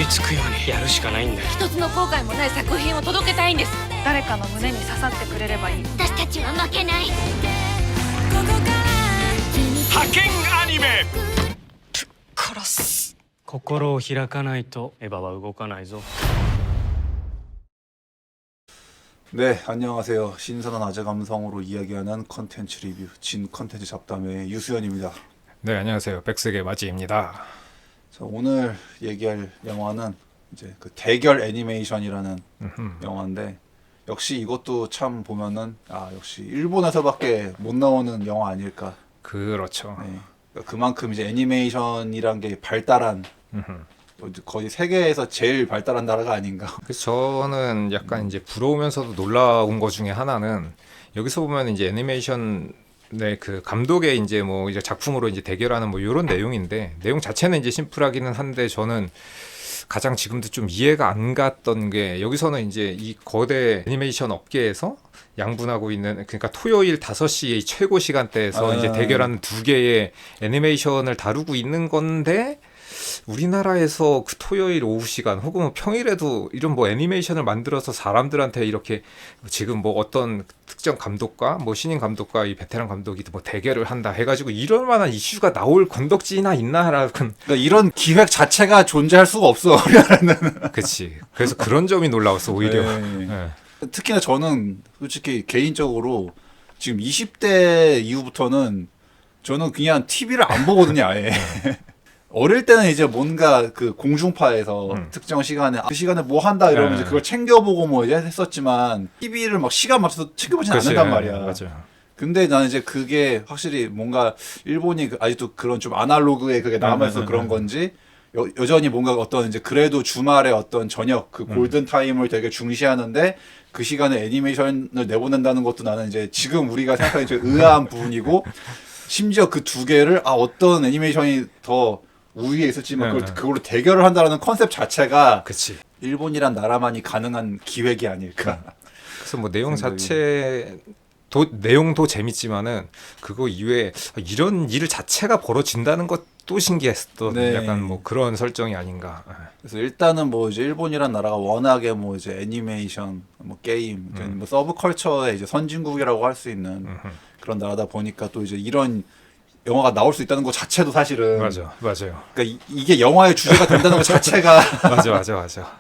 りつくようにやるしかないんだよ。一つの後悔もない作品を届けたいんです。誰かの胸に刺さってくれればいい。私たちは負けない。派遣アニメ殺す。心を開かないとエヴァは動かないぞ。 네, 안녕하세요. 신선한 아재 감성으로 이야기하는 컨텐츠 리뷰 진 컨텐츠 잡담의 유수연입니다. 네, 안녕하세요. 백색의 마지입니다. 자, 오늘 얘기할 영화는 이제 그 대결 애니메이션이라는 영화인데 역시 이것도 참 보면은 역시 일본에서밖에 못 나오는 영화 아닐까. 그렇죠. 네. 그러니까 그만큼 이제 애니메이션이란 게 발달한 거의 세계에서 제일 발달한 나라가 아닌가. 그래서 저는 약간 이제 부러우면서도 놀라운 것 중에 하나는 여기서 보면 이제 애니메이션 그 감독의 이제 뭐 이제 작품으로 이제 대결하는 뭐 이런 내용인데 내용 자체는 이제 심플하기는 한데 저는 가장 지금도 좀 이해가 안 갔던 게 여기서는 이제 이 거대 애니메이션 업계에서 양분하고 있는 그러니까 토요일 5시의 최고 시간대에서 이제 대결하는 두 개의 애니메이션을 다루고 있는 건데 우리나라에서 그 토요일 오후 시간 혹은 뭐 평일에도 이런 뭐 애니메이션을 만들어서 사람들한테 이렇게 지금 뭐 어떤 특정 감독과 뭐 신인 감독과 이 베테랑 감독이 뭐 대결을 한다 해가지고 이럴 만한 이슈가 나올 건덕지나 있나라는 그러니까 이런 기획 자체가 존재할 수가 없어. 우리나라는. 그치. 그래서 그런 점이 놀라웠어 오히려. 네. 네. 특히나 저는 솔직히 개인적으로 지금 20대 이후부터는 저는 그냥 TV를 안 보거든요, 아예. 어릴 때는 이제 뭔가 그 공중파에서 특정 시간에 그 시간에 뭐 한다 이러면 이제 그걸 챙겨보고 뭐 이제 했었지만 TV를 막 시간 맞춰서 챙겨보진 않는단 말이야. 맞아요. 근데 나는 이제 그게 확실히 뭔가 일본이 아직도 그런 좀 아날로그에 그게 남아있어서 그런 건지 여전히 뭔가 어떤 이제 그래도 주말에 어떤 저녁 그 골든 타임을 되게 중시하는데 그 시간에 애니메이션을 내보낸다는 것도 나는 이제 지금 우리가 생각하기 좀 의아한 부분이고 심지어 그 두 개를 어떤 애니메이션이 더 우위에 있었지만 그걸로 대결을 한다는 컨셉 자체가 그치. 일본이란 나라만이 가능한 기획이 아닐까. 그래서 뭐 내용 내용도 재밌지만은 그거 이외에 이런 일 자체가 벌어진다는 것도 신기했었던 네. 약간 뭐 그런 설정이 아닌가. 그래서 일단은 뭐 이제 일본이란 나라가 워낙에 뭐 이제 애니메이션, 뭐 게임, 뭐 서브컬처의 이제 선진국이라고 할 수 있는 그런 나라다 보니까 또 이제 이런 영화가 나올 수 있다는 것 자체도 사실은 맞아요. 그러니까 이게 영화의 주제가 된다는 것 자체가 맞아.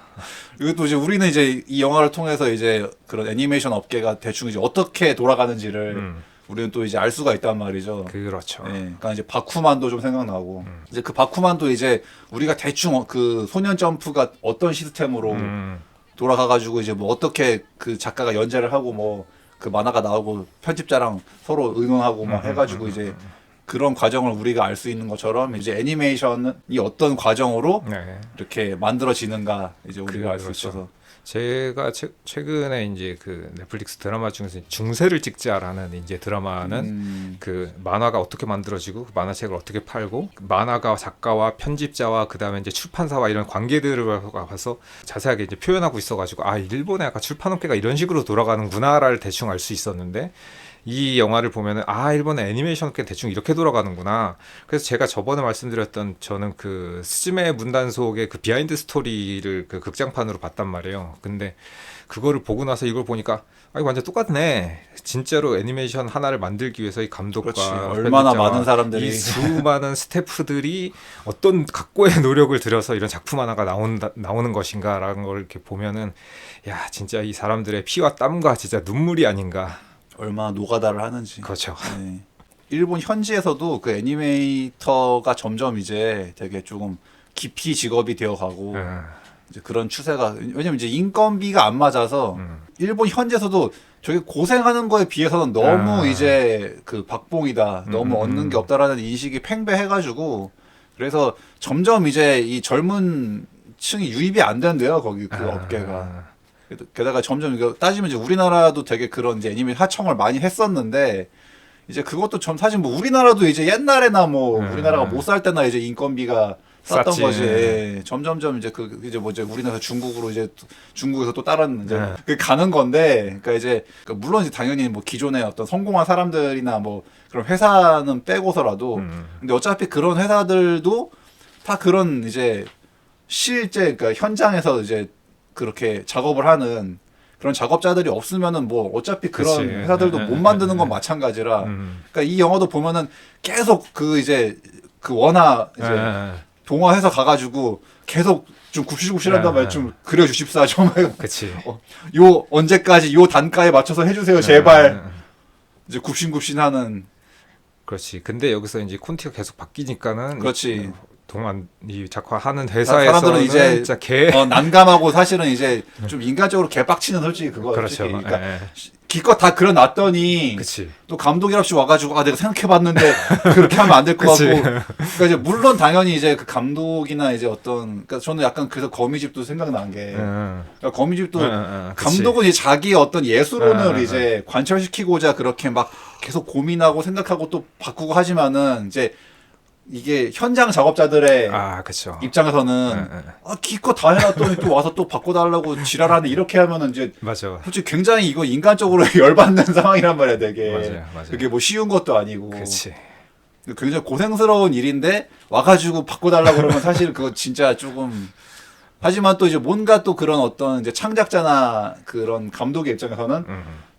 그리고 또 이제 우리는 이제 이 영화를 통해서 이제 그런 애니메이션 업계가 대충 이제 어떻게 돌아가는지를 우리는 또 이제 알 수가 있단 말이죠. 그렇죠. 네, 그러니까 이제 바쿠만도 좀 생각나고 이제 그 바쿠만도 이제 우리가 대충 그 소년 점프가 어떤 시스템으로 돌아가가지고 이제 뭐 어떻게 그 작가가 연재를 하고 뭐 그 만화가 나오고 편집자랑 서로 의논하고 막 해가지고 이제 그런 과정을 우리가 알 수 있는 것처럼 이제 애니메이션이 어떤 과정으로 이렇게 만들어지는가 이제 우리가 알 수 있어서 제가 최근에 이제 그 넷플릭스 드라마 중에서 중세를 찍자라는 이제 드라마는 그 만화가 어떻게 만들어지고 그 만화책을 어떻게 팔고 그 만화가 작가와 편집자와 그다음에 이제 출판사와 이런 관계들을 봐서 자세하게 이제 표현하고 있어가지고 일본의 약간 출판업계가 이런 식으로 돌아가는구나를 대충 알 수 있었는데 이 영화를 보면은 일본의 애니메이션 업계 대충 이렇게 돌아가는구나. 그래서 제가 저번에 말씀드렸던 저는 그 스즈메 문단속의 그 비하인드 스토리를 그 극장판으로 봤단 말이에요. 근데 그거를 보고 나서 이걸 보니까 이거 완전 똑같네. 진짜로 애니메이션 하나를 만들기 위해서 이 감독과 얼마나 많은 사람들이 이 수많은 스태프들이 어떤 각고의 노력을 들여서 이런 작품 하나가 나오는 것인가라는 걸 이렇게 보면은 야 진짜 이 사람들의 피와 땀과 진짜 눈물이 아닌가. 얼마나 노가다를 하는지. 그렇죠. 네. 일본 현지에서도 그 애니메이터가 점점 이제 되게 조금 깊이 직업이 되어가고 이제 그런 추세가 왜냐면 이제 인건비가 안 맞아서 일본 현지에서도 저게 고생하는 거에 비해서는 너무 이제 그 박봉이다, 너무 얻는 게 없다라는 인식이 팽배해가지고 그래서 점점 이제 이 젊은 층이 유입이 안 된대요 거기 그 업계가. 게다가 점점 이거 따지면 이제 우리나라도 되게 그런 이제 애니메이션 하청을 많이 했었는데 이제 그것도 좀 사실 뭐 우리나라도 이제 옛날에나 뭐 우리나라가 못 살 때나 이제 인건비가 쌌던 쌌지. 거지. 예. 점점점 이제 그 이제 뭐 이제 우리나라 중국으로 이제 중국에서 또 다른 이제 그 가는 건데 그러니까 이제 물론 이제 당연히 뭐 기존에 어떤 성공한 사람들이나 뭐 그런 회사는 빼고서라도 근데 어차피 그런 회사들도 다 그런 이제 실제 그러니까 현장에서 이제 그렇게 작업을 하는 그런 작업자들이 없으면은 뭐 어차피 그런 그치. 회사들도 못 만드는 건 마찬가지라. 그러니까 이 영화도 보면은 계속 그 이제 그 원화 이제 동화 회사 가가지고 계속 좀 굽실굽실한단 말이야. 좀 그려주십사 좀. 그치. 요 언제까지 요 단가에 맞춰서 해주세요 제발. 이제 굽신굽신하는. 그렇지. 근데 여기서 이제 콘티가 계속 바뀌니까는 그렇지. 동안 이 작화하는 회사에서는 사람들은 이제 진짜 개 난감하고 사실은 이제 좀 인간적으로 개빡치는 솔직히 그거. 그렇죠. 솔직히. 그러니까 예. 기껏 다 그려놨더니 그치. 또 감독이랍시 와가지고 아 내가 생각해봤는데 그렇게 하면 안 될 것 그치. 같고. 그러니까 이제 물론 당연히 이제 그 감독이나 이제 어떤 그러니까 저는 약간 그래서 거미집도 생각난 게 그러니까 거미집도 그치. 감독은 이제 자기의 어떤 예술론을 응. 이제 관철시키고자 그렇게 막 계속 고민하고 생각하고 또 바꾸고 하지만은 이제 이게 현장 작업자들의 그쵸. 입장에서는 기껏 다 해놨더니 또 와서 또 바꿔달라고 지랄하네 이렇게 하면은 이제 맞아. 솔직히 굉장히 이거 인간적으로 열받는 상황이란 말이야 되게. 맞아요. 그게 뭐 쉬운 것도 아니고. 그치. 굉장히 고생스러운 일인데 와가지고 바꿔달라고 그러면 사실 그거 진짜 조금. 하지만 또 이제 뭔가 또 그런 어떤 이제 창작자나 그런 감독의 입장에서는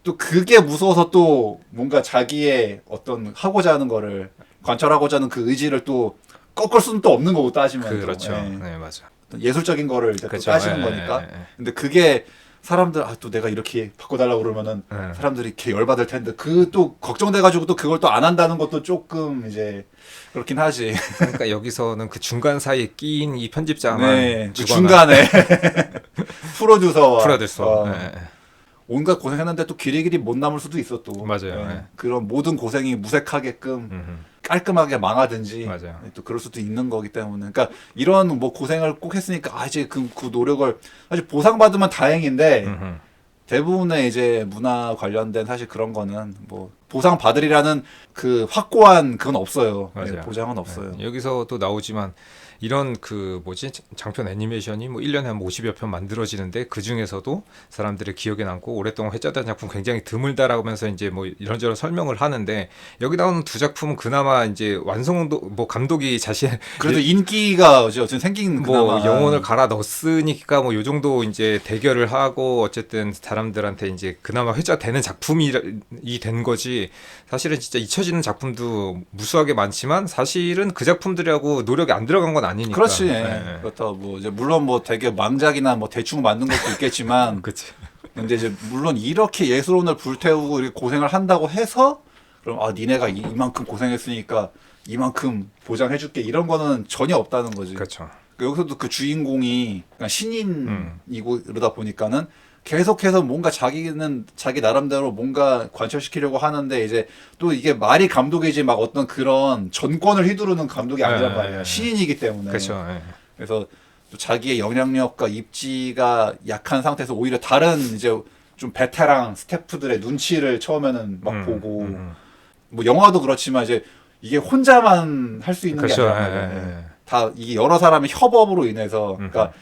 또 그게 무서워서 또 뭔가 자기의 어떤 하고자 하는 거를 관철하고자 하는 그 의지를 또 꺾을 수는 또 없는 거고 따지면. 그렇죠. 또. 네, 맞아. 어떤 예술적인 거를 이제 또 그렇죠. 따지는 예, 거니까. 예, 예. 근데 그게 사람들 또 내가 이렇게 바꿔달라고 그러면은 사람들이 이렇게 열받을 텐데 그 또 걱정돼가지고 또 그걸 또 안 한다는 것도 조금 이제 그렇긴 하지. 그러니까 여기서는 그 중간 사이에 끼인 이 편집자만 네, 그 죽어나- 중간에 프로듀서와 프로듀서. 예. 온갖 고생했는데 또 길이길이 못 남을 수도 있어 또. 맞아요. 네. 그런 모든 고생이 무색하게끔 음흠. 깔끔하게 망하든지 맞아요. 또 그럴 수도 있는 거기 때문에 그러니까 이런 뭐 고생을 꼭 했으니까 이제 그 노력을 사실 보상받으면 다행인데 음흠. 대부분의 이제 문화 관련된 사실 그런 거는 뭐 보상 받으리라는 그 확고한 그건 없어요. 맞아요. 네, 보장은 없어요. 네. 여기서 또 나오지만 이런 그 뭐지 장편 애니메이션이 뭐 1년에 한 50여 편 만들어지는데 그 중에서도 사람들의 기억에 남고 오랫동안 회자된 작품 굉장히 드물다라고 하면서 이제 뭐 이런저런 설명을 하는데 여기 나오는 두 작품은 그나마 이제 완성도 뭐 감독이 자신 그래도 인기가 어쨌든 생긴 뭐 그나마 영혼을 갈아 넣었으니까 뭐 요 정도 이제 대결을 하고 어쨌든 사람들한테 이제 그나마 회자되는 작품이 된 거지 사실은 진짜 잊혀지는 작품도 무수하게 많지만 사실은 그 작품들하고 노력이 안 들어간 건 아니니까. 그렇지. 네. 그렇다고 뭐 이제 물론 뭐 되게 망작이나 뭐 대충 만든 것도 있겠지만 그치. 근데 이제 물론 이렇게 예술혼을 불태우고 이렇게 고생을 한다고 해서 그럼 니네가 이만큼 고생했으니까 이만큼 보장해줄게 이런 거는 전혀 없다는 거지. 그렇죠. 여기서도 그 주인공이 그러니까 신인이고 이러다 보니까는 계속해서 뭔가 자기는 자기 나름대로 뭔가 관철시키려고 하는데 이제 또 이게 말이 감독이지 막 어떤 그런 전권을 휘두르는 감독이 아니란 말이야. 신인이기 때문에. 그렇죠. 그래서 또 자기의 영향력과 입지가 약한 상태에서 오히려 다른 이제 좀 베테랑 스태프들의 눈치를 처음에는 막 보고 뭐 영화도 그렇지만 이제 이게 혼자만 할 수 있는 그렇죠. 게 아니라 다 이게 여러 사람의 협업으로 인해서 그러니까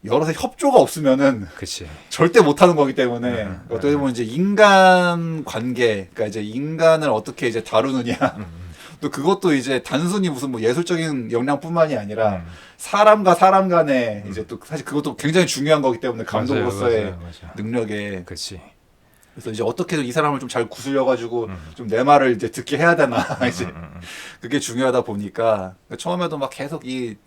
여러 협조가 없으면은 그치. 절대 못하는 거기 때문에 어떻게 보면 이제 인간 관계, 그러니까 이제 인간을 어떻게 이제 다루느냐. 또 그것도 이제 단순히 무슨 뭐 예술적인 역량뿐만이 아니라 사람과 사람 간에 이제 또 사실 그것도 굉장히 중요한 거기 때문에 감독으로서의 맞아요. 능력에. 그치. 그래서 이제 어떻게든 이 사람을 좀 잘 구슬려가지고 좀 내 말을 이제 듣게 해야 되나 이제 그게 중요하다 보니까 처음에도 막 계속 이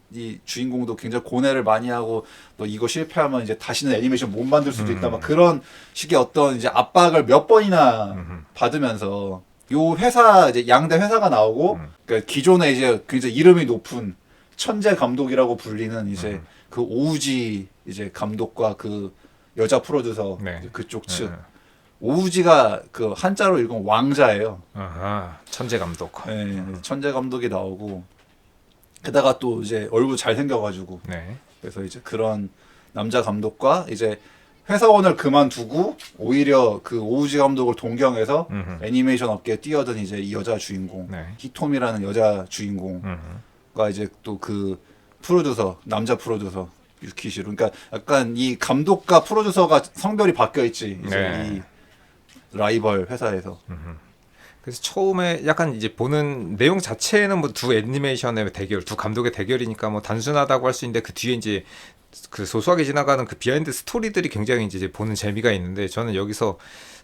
주인공도 굉장히 고뇌를 많이 하고 너 이거 실패하면 이제 다시는 애니메이션 못 만들 수도 있다 막 그런 식의 어떤 이제 압박을 몇 번이나 받으면서 요 회사 이제 양대 회사가 나오고 그러니까 기존에 이제 굉장히 이름이 높은 천재 감독이라고 불리는 이제 그 오우지 이제 감독과 그 여자 프로듀서 네. 그쪽 측. 오우지가 그 한자로 읽으면 왕자예요. 아하, 천재 감독. 네, 천재 감독이 나오고 게다가 또 이제 얼굴 잘 생겨가지고 네. 그래서 이제 그런 남자 감독과 이제 회사원을 그만두고 오히려 그 오우지 감독을 동경해서 애니메이션 업계에 뛰어든 이제 이 여자 주인공 네. 히토미라는 여자 주인공과 이제 또 그 프로듀서 남자 프로듀서 유키시로 그러니까 약간 이 감독과 프로듀서가 성별이 바뀌어 있지 이제 네. 이 라이벌 회사에서 그래서 처음에 약간 이제 보는 내용 자체는 뭐 두 애니메이션의 대결, 두 감독의 대결이니까 뭐 단순하다고 할 수 있는데 그 뒤에 이제 그 소소하게 지나가는 그 비하인드 스토리들이 굉장히 이제 보는 재미가 있는데 저는 여기서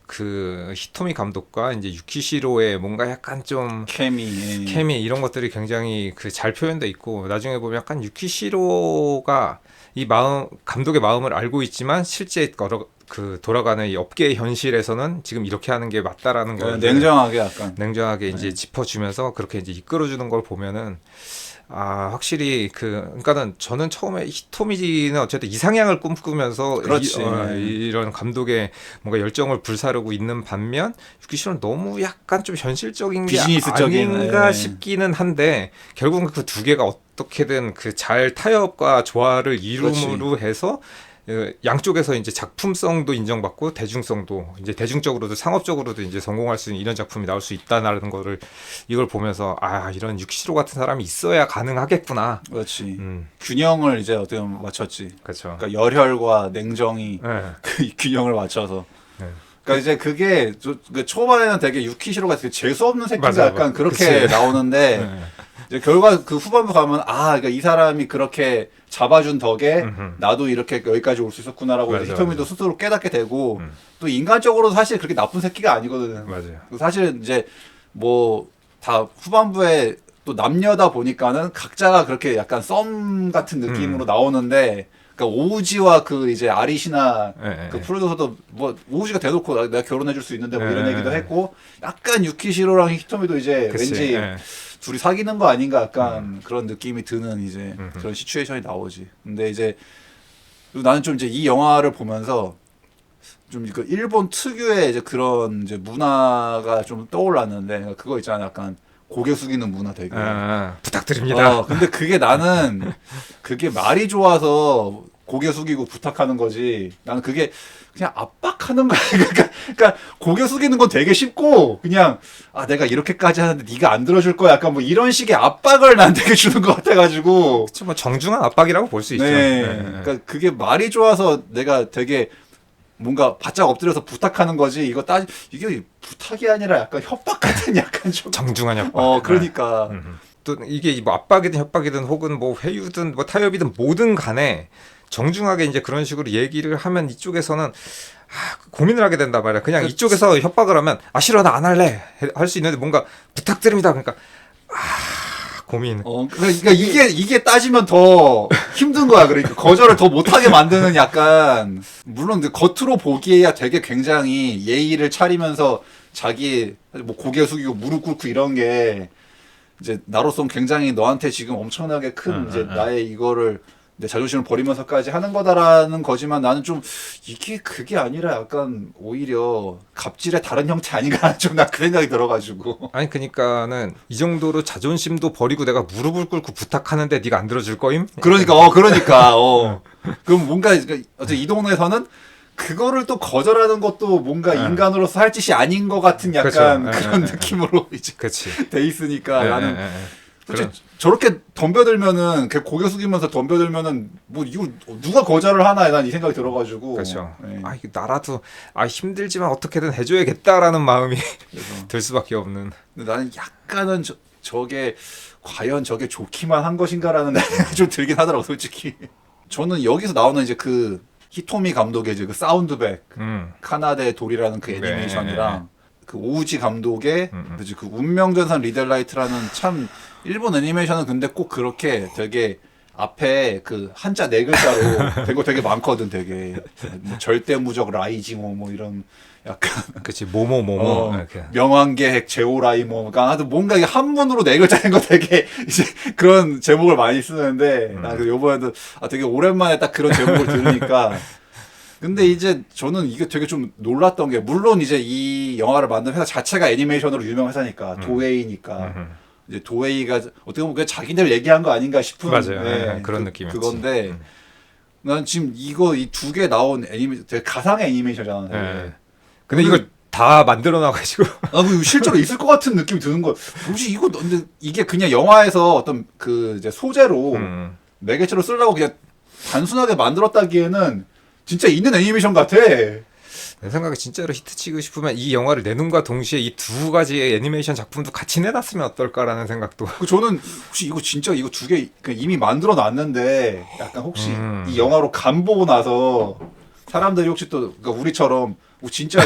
그 히토미 감독과 이제 유키시로의 뭔가 약간 좀 케미 이런 것들이 굉장히 그 잘 표현돼 있고 나중에 보면 약간 유키시로가 이 마음 감독의 마음을 알고 있지만 실제 그 돌아가는 이 업계의 현실에서는 지금 이렇게 하는 게 맞다라는 걸 냉정하게 이제 짚어주면서 그렇게 이제 이끌어주는 걸 보면은 아 확실히 그러니까는 저는 처음에 히토미는 어쨌든 이상향을 꿈꾸면서 이런 감독의 뭔가 열정을 불사르고 있는 반면 유키시로는 너무 약간 좀 현실적인 게 아닌가 싶기는 한데 결국은 그 두 개가 어떻게든 그 잘 타협과 조화를 이룸으로 해서 양쪽에서 이제 작품성도 인정받고 대중성도 이제 대중적으로도 상업적으로도 이제 성공할 수 있는 이런 작품이 나올 수 있다는 거를 이걸 보면서 아 이런 유키시로 같은 사람이 있어야 가능하겠구나. 그렇지. 균형을 이제 어떻게 보면 맞췄지. 그렇죠. 그러니까 열혈과 냉정이 그 균형을 맞춰서. 그러니까 이제 그게 그 초반에는 되게 유키시로가 되게 재수 없는 새끼가 약간 그렇게 나오는데 이제 결과 그 후반부 가면 그러니까 이 사람이 그렇게 잡아준 덕에 나도 이렇게 여기까지 올 수 있었구나라고 히토미도 스스로 깨닫게 되고 또 인간적으로 사실 그렇게 나쁜 새끼가 아니거든. 맞아요. 사실 이제 뭐 다 후반부에 또 남녀다 보니까는 각자가 그렇게 약간 썸 같은 느낌으로 나오는데 그러니까 오우지와 그 이제 아리시나 그 프로듀서도 뭐 오우지가 대놓고 내가 결혼해줄 수 있는데 뭐 이런 얘기도 했고 약간 유키시로랑 히토미도 이제 왠지 둘이 사귀는 거 아닌가 약간 그런 느낌이 드는 이제 그런 시츄에이션이 나오지. 근데 이제 나는 좀 이제 이 영화를 보면서 좀 그 일본 특유의 이제 그런 이제 문화가 좀 떠올랐는데 그거 있잖아 약간 고개 숙이는 문화 되게 부탁드립니다. 근데 그게 나는 그게 말이 좋아서 고개 숙이고 부탁하는 거지. 나는 그게 그냥 압박하는 거야. 그러니까 고개 숙이는 건 되게 쉽고 그냥 내가 이렇게까지 하는데 네가 안 들어줄 거야. 약간 뭐 이런 식의 압박을 난 되게 주는 것 같아가지고. 그쵸, 뭐 정중한 압박이라고 볼 수 있죠. 그러니까 그게 말이 좋아서 내가 되게 뭔가 바짝 엎드려서 부탁하는 거지. 이게 부탁이 아니라 약간 협박 같은 약간 좀 정중한 협박. 그러니까. 또 이게 뭐 압박이든 협박이든 혹은 뭐 회유든 뭐 타협이든 뭐든 간에 정중하게 이제 그런 식으로 얘기를 하면 이쪽에서는 고민을 하게 된단 말이야. 그냥 이쪽에서 협박을 하면 싫어 나 안 할래 할 수 있는데 뭔가 부탁드립니다. 그러니까 고민. 그러니까 이게 따지면 더 힘든 거야. 그러니까 거절을 더 못하게 만드는 약간 물론 겉으로 보기에야 되게 굉장히 예의를 차리면서 자기 뭐 고개 숙이고 무릎 꿇고 이런 게 이제 나로선 굉장히 너한테 지금 엄청나게 큰 이제 나의 이거를 내 자존심을 버리면서까지 하는 거다라는 거지만 나는 좀 이게 그게 아니라 약간 오히려 갑질의 다른 형태 아닌가 좀 나 그 생각이 들어가지고. 아니 그러니까는 이 정도로 자존심도 버리고 내가 무릎을 꿇고 부탁하는데 네가 안 들어줄 거임? 그러니까 그럼 뭔가 어제 이 동네에서는 그거를 또 거절하는 것도 뭔가 인간으로서 할 짓이 아닌 것 같은 약간 그런 느낌으로 이제 돼 있으니까 나는 저렇게 덤벼들면은 고개 숙이면서 덤벼들면은 뭐 이거 누가 거절을 하나 난 이 생각이 들어가지고. 그렇죠. 이거 나라도 힘들지만 어떻게든 해줘야겠다라는 마음이 들 수밖에 없는. 근데 나는 약간은 저게 과연 저게 좋기만 한 것인가라는 생각이 좀 들긴 하더라고 솔직히. 저는 여기서 나오는 이제 그 히토미 감독의 이제 그 사운드백 카나데 돌이라는 그 애니메이션이랑 그 오우지 감독의 그 운명전선 리델라이트라는 참 일본 애니메이션은 근데 꼭 그렇게 되게 앞에 그 한자 4글자로 된 거 되게 많거든. 되게 뭐 절대무적 라이징호 뭐 이런 약간 그치 모모 명왕계획 제오라이모 그러니까 뭔가 이게 한문으로 4글자 된 거 되게 이제 그런 제목을 많이 쓰는데 나 요번에도 되게 오랜만에 딱 그런 제목을 들으니까 근데 이제 저는 이게 되게 좀 놀랐던 게 물론 이제 이 영화를 만든 회사 자체가 애니메이션으로 유명 회사니까 도에이니까 이제 도에이가 어떻게 보면 그냥 자기들 얘기한 거 아닌가 싶은 맞아요. 그런 느낌이었지. 그건데 난 지금 이 두 개 나온 애니메이션 되게 가상의 애니메이션이잖아. 근데 이걸 다 만들어 놔가지고 실제로 있을 것 같은 느낌이 드는 거야. 혹시 이거 근데 이게 그냥 영화에서 어떤 그 이제 소재로 매개체로 쓰려고 그냥 단순하게 만들었다기에는 진짜 있는 애니메이션 같아. 내 생각에 진짜로 히트치고 싶으면 이 영화를 내놓음과 동시에 이 두 가지의 애니메이션 작품도 같이 내놨으면 어떨까라는 생각도. 저는 혹시 이거 진짜 이거 두 개 이미 만들어 놨는데 약간 혹시 이 영화로 간 보고 나서 사람들이 혹시 또 그러니까 우리처럼 진짜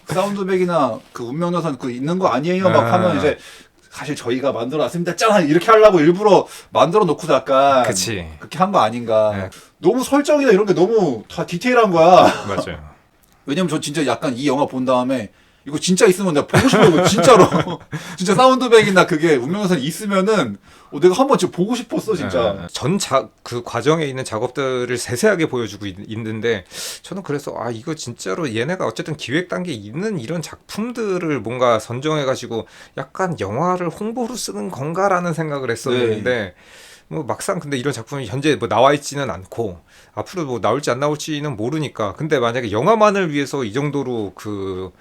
사운드백이나 그 운명여선 그 있는 거 아니에요 막 하면 이제 사실 저희가 만들어 놨습니다 짠 이렇게 하려고 일부러 만들어 놓고 약간 그치. 그렇게 한 거 아닌가. 네. 너무 설정이나 이런 게 너무 다 디테일한 거야. 맞아요. 왜냐면 저 진짜 약간 이 영화 본 다음에 이거 진짜 있으면 내가 보고 싶어 이거 진짜로. 진짜 사운드백이나 그게 운명여선이 있으면은 내가 한번 진짜 보고 싶었어 진짜. 그 과정에 있는 작업들을 세세하게 보여주고 있는데 저는 그래서 이거 진짜로 얘네가 어쨌든 기획 단계에 있는 이런 작품들을 뭔가 선정해가지고 약간 영화를 홍보로 쓰는 건가라는 생각을 했었는데 뭐 막상 근데 이런 작품이 현재 뭐 나와 있지는 않고 앞으로 뭐 나올지 안 나올지는 모르니까 근데 만약에 영화만을 위해서 이 정도로 그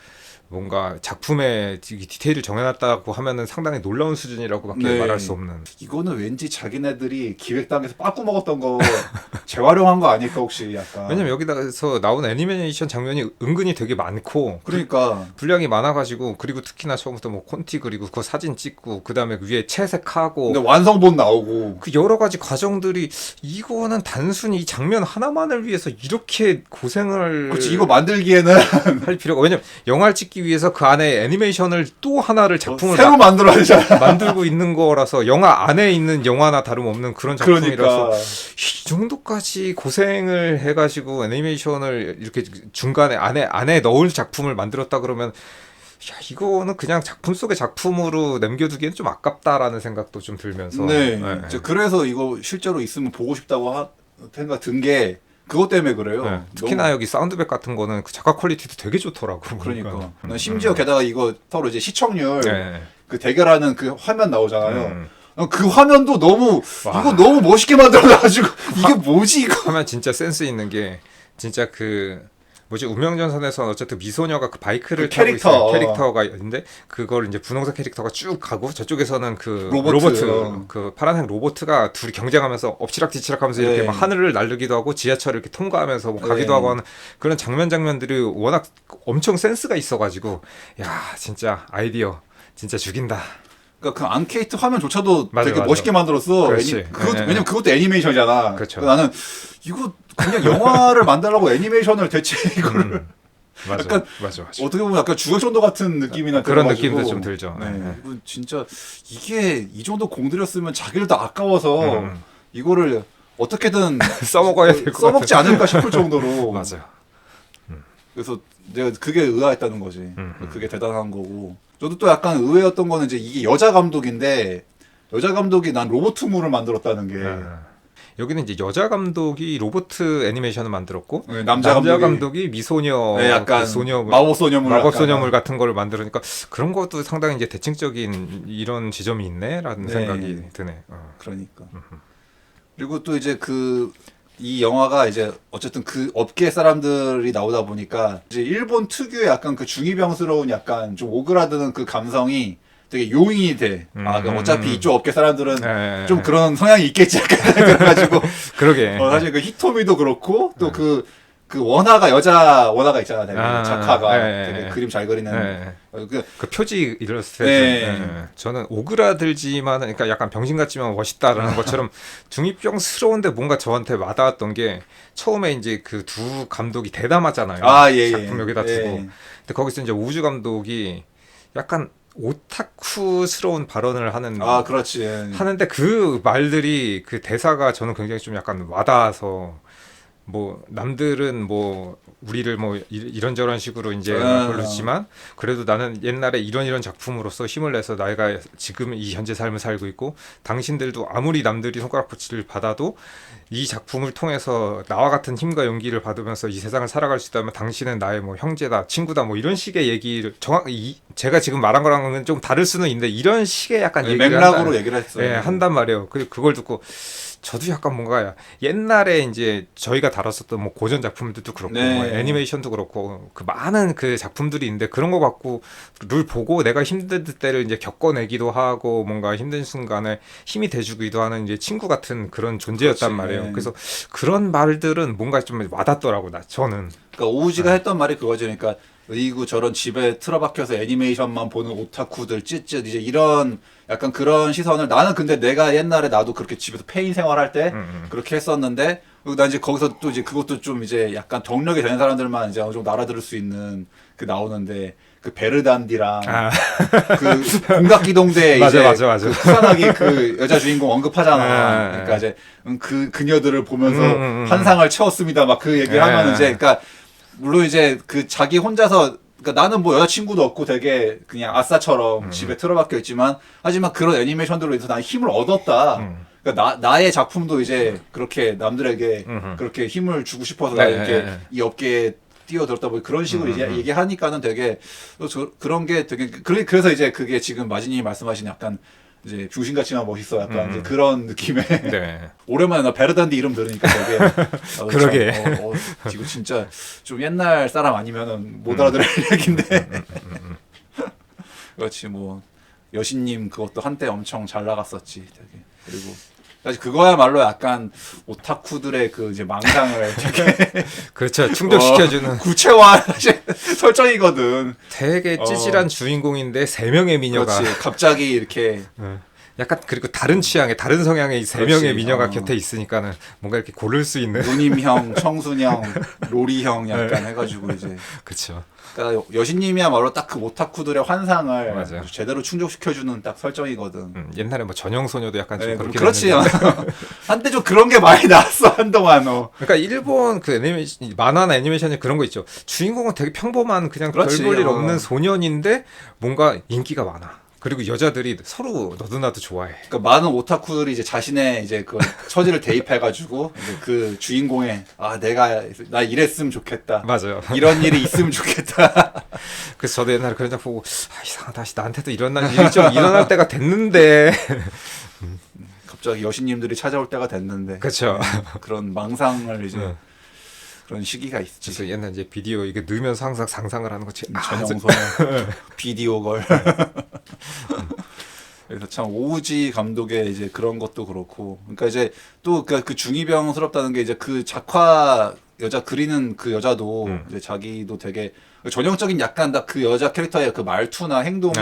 뭔가 작품의 디테일을 정해놨다고 하면은 상당히 놀라운 수준이라고밖에 말할 수 없는. 이거는 왠지 자기네들이 기획단에서 빠꾸 먹었던 거 재활용한 거 아닐까 혹시 약간. 왜냐면 여기다서 나온 애니메이션 장면이 은근히 되게 많고 그러니까 분량이 많아가지고 그리고 특히나 처음부터 뭐 콘티 그리고 그 사진 찍고 그 다음에 위에 채색하고 근데 완성본 나오고 그 여러 가지 과정들이 이거는 단순히 이 장면 하나만을 위해서 이렇게 고생을 그렇지 이거 만들기에는 할 필요가 왜냐면 영화를 찍기 위해서 그 안에 애니메이션을 또 하나를 작품을 새로 만들어야 되잖아. 만들고 있는 거라서 영화 안에 있는 영화나 다름없는 그런 작품이라서 그러니까. 이 정도까지 고생을 해가지고 애니메이션을 이렇게 중간에 안에 넣을 작품을 만들었다 그러면 이거는 그냥 작품 속의 작품으로 남겨두기엔 좀 아깝다라는 생각도 좀 들면서 네. 그래서 이거 실제로 있으면 보고 싶다고 생각 든 게 그것 때문에 그래요. 네. 특히나 여기 사운드백 같은 거는 그 작화 퀄리티도 되게 좋더라고. 그러니까. 심지어 게다가 이거 서로 이제 시청률 네. 그 대결하는 그 화면 나오잖아요. 그 화면도 너무 이거 너무 멋있게 만들어놔가지고 이게 뭐지 이거? 화면 진짜 센스 있는 게 진짜 그 뭐지 운명전선에서 어쨌든 미소녀가 그 바이크를 그 타고 캐릭터. 있어요. 캐릭터가 있는데 그걸 이제 분홍색 캐릭터가 쭉 가고 저쪽에서는 그 로보트 그 파란색 로보트가 둘이 경쟁하면서 엎치락뒤치락하면서 이렇게 막 하늘을 날르기도 하고 지하철을 이렇게 통과하면서 뭐 가기도 하고 하는 그런 장면들이 워낙 엄청 센스가 있어가지고 야 진짜 아이디어 진짜 죽인다. 그러니까 그 앙케이트 화면조차도 맞아, 되게 맞아. 멋있게 만들었어. 왜냐면 그것도 애니메이션이잖아. 그렇죠. 나는 이거 그냥 영화를 만들려고 애니메이션을 대체 이거를 맞아. 약간 맞아. 어떻게 보면 약간 주역전도 같은 느낌이나 그런 들어가지고. 느낌도 좀 들죠. 이거 진짜 이게 이 정도 공들였으면 자기들도 아까워서 이거를 어떻게든 써먹어야 될 것 같아. 써먹지 않을까 싶을 정도로. 맞아요. 그래서 내가 그게 의아했다는 거지. 그게 대단한 거고. 저도 또 약간 의외였던 거는 이제 이게 여자 감독인데 여자 감독이 난 로보트물을 만들었다는 게 여기는 이제 여자 감독이 로보트 애니메이션을 만들었고 네, 남자 감독이 미소녀 네, 약간 그 소녀물 마법소녀물 같은 거를 만들으니까 그런 것도 상당히 이제 대칭적인 이런 지점이 있네라는 생각이 드네. 그러니까. 그리고 또 이제 이 영화가 이제 어쨌든 그 업계 사람들이 나오다 보니까 이제 일본 특유의 약간 그 중이병스러운 약간 좀 오그라드는 그 감성이 되게 용인이 돼. 그럼 어차피 이쪽 업계 사람들은 좀 그런 성향이 있겠지 약간 그래가지고 그러게. 사실 그 히토미도 그렇고 또 그 여자 원화가 있잖아, 되게 작화가 되게 그림 잘 그리는. 그 표지 일러스트레이션. 저는 오그라들지만, 그러니까 약간 병신 같지만 멋있다라는 것처럼 중이병스러운데 뭔가 저한테 와닿았던 게 처음에 이제 그 두 감독이 대담하잖아요. 작품 여기다 두고. 근데 거기서 이제 우주 감독이 약간 오타쿠스러운 발언을 그렇지. 하는데 그 말들이 그 대사가 저는 굉장히 좀 약간 와닿아서. 뭐 남들은 뭐 우리를 뭐 이런저런 식으로 이제 그렇지만 그래도 나는 옛날에 이런 작품으로서 힘을 내서 내가 지금 이 현재 삶을 살고 있고 당신들도 아무리 남들이 손가락붙이를 받아도 이 작품을 통해서 나와 같은 힘과 용기를 받으면서 이 세상을 살아갈 수 있다면 당신은 나의 뭐 형제다 친구다 뭐 이런 식의 얘기를 제가 지금 말한 거랑은 좀 다를 수는 있는데 이런 식의 약간 얘기를 맥락으로 얘기를 했어요. 한단 말이에요. 그걸 듣고 저도 약간 뭔가 옛날에 이제 저희가 다뤘었던 뭐 고전 작품들도 그렇고 네. 뭐 애니메이션도 그렇고 그 많은 그 작품들이 있는데 그런 거 갖고 를 보고 내가 힘든 때를 이제 겪어내기도 하고 뭔가 힘든 순간에 힘이 돼주기도 하는 이제 친구 같은 그런 존재였단 그렇지. 말이에요. 네. 그래서 그런 말들은 뭔가 좀 와닿더라고 저는. 그러니까 오우지가 했던 말이 그거죠. 그러니까 의구 저런 집에 틀어박혀서 애니메이션만 보는 오타쿠들 찌찌 이제 이런 약간 그런 시선을 나는 근데 내가 옛날에 나도 그렇게 집에서 페인 생활할 때 그렇게 했었는데 그리고 난 이제 거기서 또 이제 그것도 좀 이제 약간 덕력이 되는 사람들만 이제 어느 정도 알아들을 수 있는 그 나오는데 그 베르단디랑 그 공각기동대 맞아, 이제 맞아, 맞아. 그 쿠사나기 그 여자 주인공 언급하잖아. 네. 그러니까 이제 그 그녀들을 보면서 음. 환상을 채웠습니다. 막 그 얘기를 하면 이제 그러니까 물론 이제 그 자기 혼자서 그러니까 나는 뭐 여자친구도 없고 되게 그냥 아싸처럼 집에 틀어박혀 있지만 하지만 그런 애니메이션들로 인해서 난 힘을 얻었다. 그러니까 나의 작품도 이제 그렇게 남들에게 그렇게 힘을 주고 싶어서 나 이렇게 이 업계에 뛰어들었다 뭐 그런 식으로 이제 얘기하니까는 되게 그런 게 되게 그래서 이제 그게 지금 마진님이 말씀하신 약간 이제 중심같이만 멋있어 약간 이제 그런 느낌의 네. 오랜만에 나 베르단디 이름 들으니까 되게 그러게. 이거 진짜 좀 옛날 사람 아니면은 못 알아들을 얘기인데 그렇지 뭐 여신님 그것도 한때 엄청 잘 나갔었지 되게 그리고 사실 그거야말로 약간 오타쿠들의 그 이제 망상을 되게 그렇죠. 충족시켜주는 구체화 사실 설정이거든. 되게 찌질한 주인공인데 세 명의 미녀가 그렇지 갑자기 이렇게 약간 그리고 다른 취향의 다른 성향의 세 그렇지. 명의 미녀가 곁에 있으니까는 뭔가 이렇게 고를 수 있는 누님형, 청순형, 로리형 약간 해가지고 이제 그렇죠. 그러니까 여신님이야말로 딱 그 오타쿠들의 환상을 맞아요. 제대로 충족시켜주는 딱 설정이거든. 옛날에 뭐 전형 소녀도 약간 좀 네, 그렇게 그렇지. 됐는데. 한때 좀 그런 게 많이 나왔어 한동안. 그러니까 일본 그 애니메이션 만화나 애니메이션에 그런 거 있죠. 주인공은 되게 평범한 그냥 별 그렇지. 볼 일 없는 소년인데 뭔가 인기가 많아. 그리고 여자들이 서로 너도 나도 좋아해. 그러니까 많은 오타쿠들이 이제 자신의 이제 그 처지를 대입해가지고 이제 그 주인공의 나 이랬으면 좋겠다. 맞아요. 이런 일이 있으면 좋겠다. 그래서 저도 옛날에 그런 작 보고 이상하다. 다시 나한테도 이런 일이 좀 일어날 때가 됐는데. 갑자기 여신님들이 찾아올 때가 됐는데. 그렇죠. 그런 망상을 이제 그런 시기가 있지. 그래서 옛날 이제 비디오 이게 넣으면서 항상 상상을 하는 거지. 전형선 비디오 걸. 그래서 참 오우지 감독의 이제 그런 것도 그렇고, 그러니까 이제 또 그 중이병스럽다는 게 이제 그 작화 여자 그리는 그 여자도 이제 자기도 되게 전형적인 약간 딱 그 여자 캐릭터의 그 말투나 행동이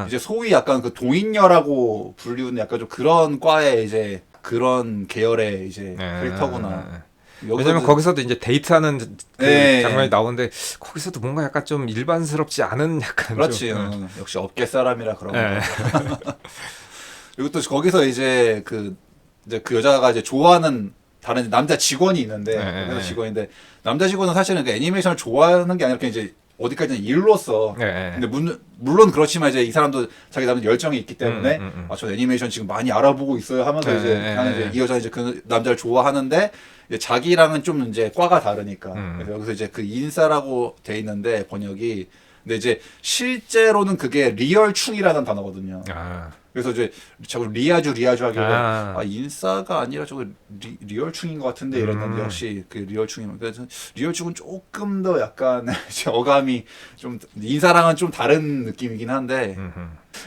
이제 소위 약간 그 동인녀라고 불리우는 약간 좀 그런 과의 이제 그런 계열의 이제 캐릭터구나. 왜냐면 거기서도 이제 데이트하는 그 네. 장면이 나오는데 거기서도 뭔가 약간 좀 일반스럽지 않은 약간 그렇지. 좀, 역시 업계 사람이라 그런 네. 거. 그리고 또 거기서 이제 그 여자가 이제 좋아하는 다른 남자 직원이 있는데 그래서 직원인데 남자 직원은 사실은 그 애니메이션을 좋아하는 게 아니라 그냥 이제 어디까지는 일로서. 근데 물론 그렇지만 이제 이 사람도 자기 남자 열정이 있기 때문에 저 애니메이션 지금 많이 알아보고 있어요 하면서 이제 그냥 이제 이 여자 이제 그 남자를 좋아하는데 이제 자기랑은 좀 이제 과가 다르니까 그래서 여기서 이제 그 인싸라고 돼 있는데 번역이 근데 이제 실제로는 그게 리얼충이라는 단어거든요. 그래서 이제 자꾸 리아주 하길래 인싸가 아니라 저거 리얼충인 것 같은데 이랬는데 역시 그 리얼충이면 그래서 리얼충은 조금 더 약간 어감이 좀 인싸랑은 좀 다른 느낌이긴 한데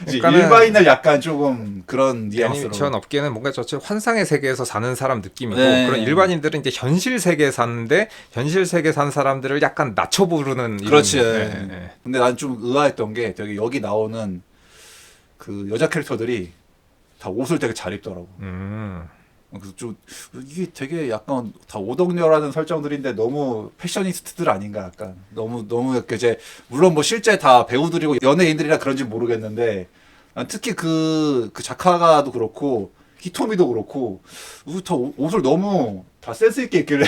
이제 일반인을 약간 조금 그런 뉘앙스로 애니메이션 업계는 뭔가 저처 환상의 세계에서 사는 사람 느낌이고 네. 그런 일반인들은 이제 현실 세계에 사는데 현실 세계에 사는 사람들을 약간 낮춰 부르는 그렇지. 이런, 근데 난 좀 의아했던 게 되게 여기 나오는 그 여자 캐릭터들이 다 옷을 되게 잘 입더라고. 그래서 좀 이게 되게 약간 다 오덕녀라는 설정들인데 너무 패셔니스트들 아닌가 약간 너무 이렇게 이제 물론 뭐 실제 다 배우들이고 연예인들이라 그런지 모르겠는데 난 특히 그 작화가도 그렇고 히토미도 그렇고 다 옷을 너무 다 센스 있게 입길래.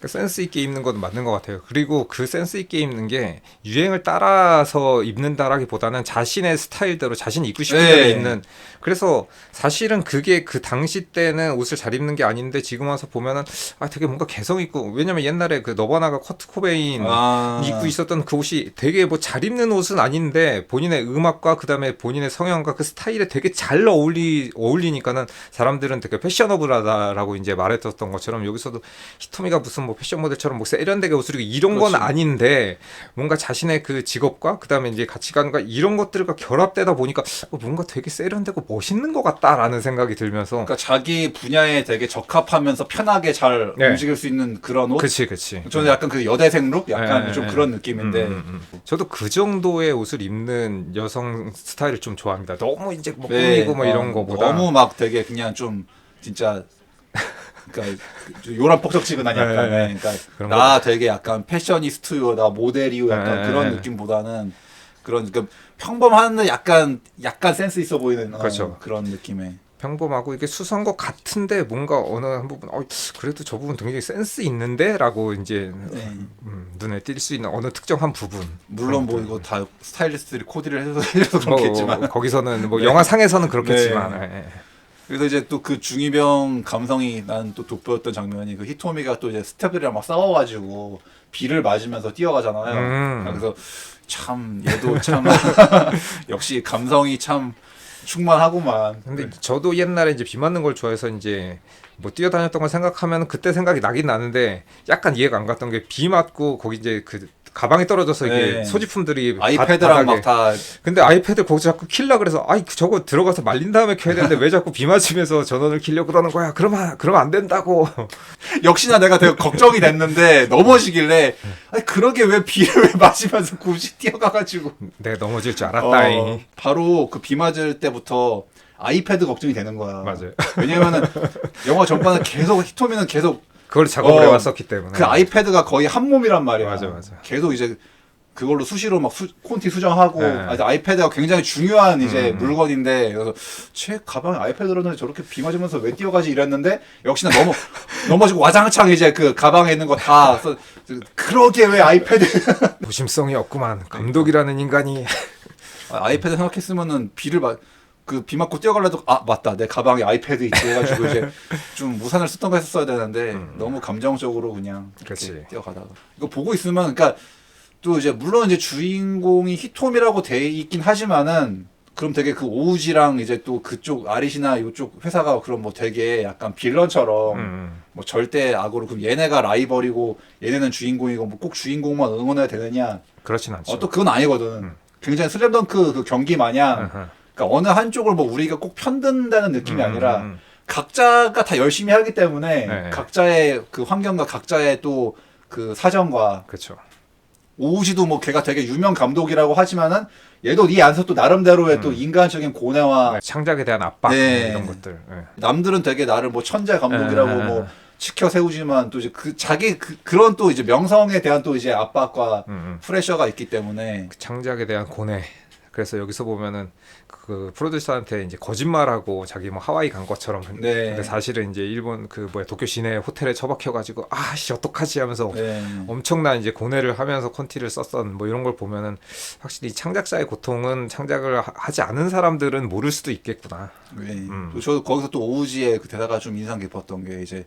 그 센스 있게 입는 건 맞는 것 같아요. 그리고 그 센스 있게 입는 게 유행을 따라서 입는다라기보다는 자신의 스타일대로 자신이 입고 싶은 대로 네. 입는. 그래서 사실은 그게 그 당시 때는 옷을 잘 입는 게 아닌데 지금 와서 보면은 아 되게 뭔가 개성 있고, 왜냐면 옛날에 그 너바나가 커트 코베인 입고 있었던 그 옷이 되게 뭐 잘 입는 옷은 아닌데 본인의 음악과 그다음에 본인의 성향과 그 스타일에 되게 잘 어울리니까는 사람들은 되게 패셔너블하다라고 이제 말했었던 것처럼 여기서도 히토미가 무슨 뭐 패션 모델처럼 뭐 세련되게 옷을 입고 이런 건 그렇지. 아닌데 뭔가 자신의 그 직업과 그다음에 이제 가치관과 이런 것들과 결합되다 보니까 뭔가 되게 세련되고 멋있는 것 같다라는 생각이 들면서. 그러니까 자기 분야에 되게 적합하면서 편하게 잘 네. 움직일 수 있는 그런 옷. 그치. 저는 약간 그 여대생 룩, 약간 네, 좀 네. 그런 느낌인데. 저도 그 정도의 옷을 입는 여성 스타일을 좀 좋아합니다. 너무 이제 뭐 네, 꾸미고 뭐 이런 거보다 너무 막 되게 그냥 좀 진짜. 그러니까 요란 폭적지근한 약간. 네. 그러니까 그런 나 되게 약간 패셔니스트요, 나 모델이요, 약간 네. 그런 느낌보다는 그런 그러니까 평범한데 약간 센스 있어 보이는 그렇죠. 그런 느낌의. 평범하고 이게 수수한 것 같은데 뭔가 어느 한 부분 그래도 저 부분 굉장히 센스 있는데라고 이제 네. 눈에 띌 수 있는 어느 특정 한 부분. 물론 뭐 이거 다 스타일리스트들이 코디를 해서 그렇겠지만. 거기서는 뭐 영화상에서는 그렇겠지만. 네. 그래서 이제 또 그 중이병 감성이 난 또 돋보였던 장면이 그 히토미가 또 이제 스태프들이랑 막 싸워가지고 비를 맞으면서 뛰어가잖아요. 그래서 참 얘도 참 역시 감성이 참 충만하구만. 근데 저도 옛날에 이제 비 맞는 걸 좋아해서 이제 뭐 뛰어다녔던 걸 생각하면 그때 생각이 나긴 나는데 약간 이해가 안 갔던 게 비 맞고 거기 이제 그 가방이 떨어져서 이게 네. 소지품들이 아이패드랑 막 다 근데 아이패드 거기서 자꾸 킬라 그래서 저거 들어가서 말린 다음에 켜야 되는데 왜 자꾸 비 맞으면서 전원을 켜려고 그러는 거야. 그러면 안 된다고. 역시나 내가 되게 걱정이 됐는데 넘어지길래 아니 그러게 왜 비를 왜 맞으면서 굳이 뛰어가가지고 내가 넘어질 줄 알았다잉. 바로 그 비 맞을 때부터 아이패드 걱정이 되는 거야. 맞아요. 왜냐면은 영화 전반은 계속 히토미는 계속 그걸 작업을 해왔었기 때문에. 그 아이패드가 거의 한 몸이란 말이야. 맞아. 계속 이제 그걸로 수시로 막 콘티 수정하고 네. 아이패드가 굉장히 중요한 이제 물건인데 그래서 제 가방에 아이패드 넣었는데 저렇게 비 맞으면서 왜 뛰어가지 이랬는데 역시나 넘어지고 와장창 이제 그 가방에 있는 거 다 그러게 왜 아이패드 보심성이 없구만. 감독이라는 인간이. 아이패드 생각했으면은 그 비 맞고 뛰어가려도 맞다 내 가방에 아이패드 있지 해가지고 이제 좀 무산을 쓰던 거 했었어야 되는데 너무 감정적으로 그냥 이렇게 그렇지. 뛰어가다가 이거 보고 있으면 그러니까 또 이제 물론 이제 주인공이 히토미라고 돼 있긴 하지만은 그럼 되게 그 오우지랑 이제 또 그쪽 아리시나 이쪽 회사가 그럼 뭐 되게 약간 빌런처럼 뭐 절대 악으로 그럼 얘네가 라이벌이고 얘네는 주인공이고 뭐 꼭 주인공만 응원해야 되느냐 그렇진 않죠. 또 그건 아니거든. 굉장히 슬램덩크 그 경기 마냥 그러니까 어느 한쪽을 뭐 우리가 꼭 편든다는 느낌이 아니라 각자가 다 열심히 하기 때문에 네. 각자의 그 환경과 각자의 또 그 사정과 그렇죠. 오우지도 뭐 걔가 되게 유명 감독이라고 하지만은 얘도 이 안에서 또 나름대로의 또 인간적인 고뇌와 창작에 대한 압박 네. 이런 것들. 네. 남들은 되게 나를 뭐 천재 감독이라고 네. 뭐 치켜 세우지만 또 이제 그 자기 그런 또 이제 명성에 대한 또 이제 압박과 프레셔가 있기 때문에 창작에 대한 고뇌. 그래서 여기서 보면은 그 프로듀서한테 이제 거짓말하고 자기 뭐 하와이 간 것처럼 네. 근데 사실은 이제 일본 그 도쿄 시내 호텔에 처박혀가지고 아씨 어떡하지 하면서 네. 엄청난 이제 고뇌를 하면서 콘티를 썼던 뭐 이런 걸 보면은 확실히 창작자의 고통은 창작을 하지 않은 사람들은 모를 수도 있겠구나. 네. 또 저도 거기서 또 오우지의 그 대사가 좀 인상 깊었던 게 이제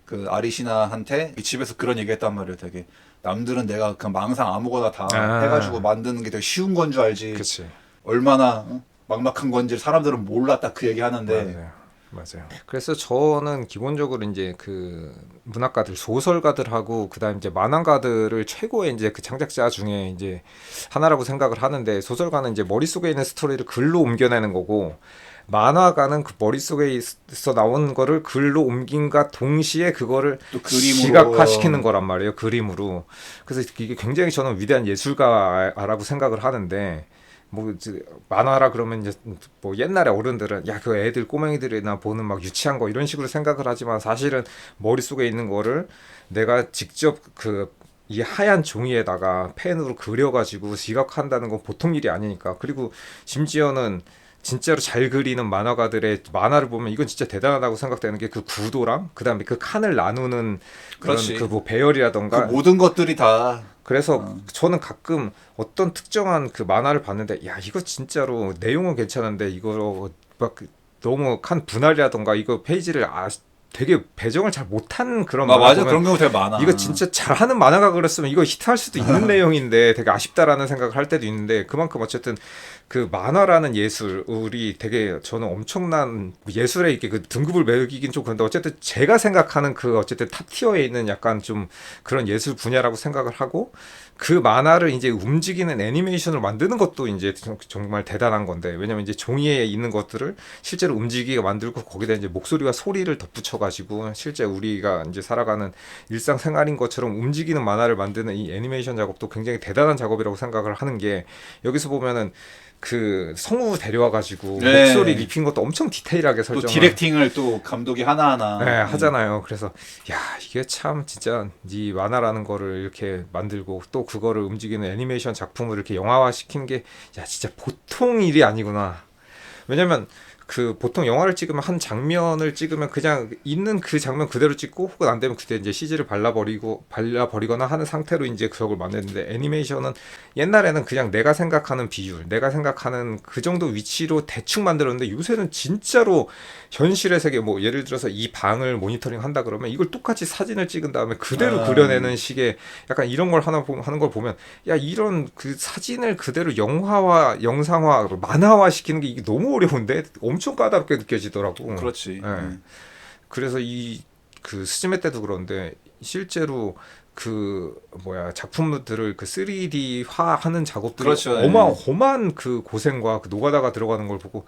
그 아리시나한테 집에서 그런 얘기했단 말이에요. 되게 남들은 내가 그냥 망상 아무거나 다 해가지고 만드는 게 되게 쉬운 건 줄 알지. 그치. 얼마나 막막한 건지 사람들은 몰라 딱 그 얘기 하는데. 맞아요. 그래서 저는 기본적으로 이제 그 문학가들, 소설가들하고 그다음 이제 만화가들을 최고의 이제 그 창작자 중에 이제 하나라고 생각을 하는데 소설가는 이제 머릿속에 있는 스토리를 글로 옮겨내는 거고 만화가는 그 머릿속에 있어 나온 거를 글로 옮긴과 동시에 그거를 또 그림으로 시각화시키는 거란 말이에요. 그림으로. 그래서 이게 굉장히 저는 위대한 예술가라고 생각을 하는데 뭐 만화라 그러면 이제 뭐 옛날에 어른들은 야 그 애들 꼬맹이들이나 보는 막 유치한 거 이런 식으로 생각을 하지만 사실은 머릿속에 있는 거를 내가 직접 이 하얀 종이에다가 펜으로 그려가지고 시각화한다는 건 보통 일이 아니니까. 그리고 심지어는 진짜로 잘 그리는 만화가들의 만화를 보면 이건 진짜 대단하다고 생각되는 게 그 구도랑 그다음에 그 칸을 나누는 그런 그렇지. 그 뭐 배열이라던가 그 모든 것들이 다 그래서 저는 가끔 어떤 특정한 그 만화를 봤는데 야 이거 진짜로 내용은 괜찮은데 이거 막 너무 칸 분할이라던가 이거 페이지를 되게 배정을 잘 못한 그런 만화 맞아 보면 그런 경우 되게 많아. 이거 진짜 잘하는 만화가 그랬으면 이거 히트할 수도 있는 내용인데 되게 아쉽다라는 생각을 할 때도 있는데 그만큼 어쨌든 그 만화라는 예술이 되게 저는 엄청난 예술에 이렇게 그 등급을 매기긴 좀 그런데 어쨌든 제가 생각하는 그 어쨌든 탑 티어에 있는 약간 좀 그런 예술 분야라고 생각을 하고 그 만화를 이제 움직이는 애니메이션을 만드는 것도 이제 정말 대단한 건데 왜냐면 이제 종이에 있는 것들을 실제로 움직이게 만들고 거기다 이제 목소리와 소리를 덧붙여가지고 실제 우리가 이제 살아가는 일상생활인 것처럼 움직이는 만화를 만드는 이 애니메이션 작업도 굉장히 대단한 작업이라고 생각을 하는 게 여기서 보면은 그 성우 데려와가지고 네. 목소리 입힌 것도 엄청 디테일하게 또 설정. 디렉팅을 또 감독이 하나하나 네, 하잖아요. 그래서 야 이게 참 진짜 이 만화라는 거를 이렇게 만들고 또 그거를 움직이는 애니메이션 작품을 이렇게 영화화 시킨 게 야 진짜 보통 일이 아니구나. 왜냐면 그 보통 영화를 찍으면 한 장면을 찍으면 그냥 있는 그 장면 그대로 찍고 혹은 안 되면 그때 이제 CG를 발라버리거나 하는 상태로 이제 그걸 만드는데 애니메이션은 옛날에는 그냥 내가 생각하는 비율, 내가 생각하는 그 정도 위치로 대충 만들었는데 요새는 진짜로 현실의 세계 뭐 예를 들어서 이 방을 모니터링 한다 그러면 이걸 똑같이 사진을 찍은 다음에 그대로 그려내는 식의 약간 이런 걸 하는 걸 보면 야 이런 그 사진을 그대로 영화화, 영상화, 만화화 시키는 게 이게 너무 어려운데 엄청 까다롭게 느껴지더라고. 그렇지. 네. 그래서 이 그 스즈메 때도 그런데 실제로 그 뭐야 작품들을 그 3D화 하는 작업들이 그렇죠. 어마어마한 그 고생과 그 노가다가 들어가는 걸 보고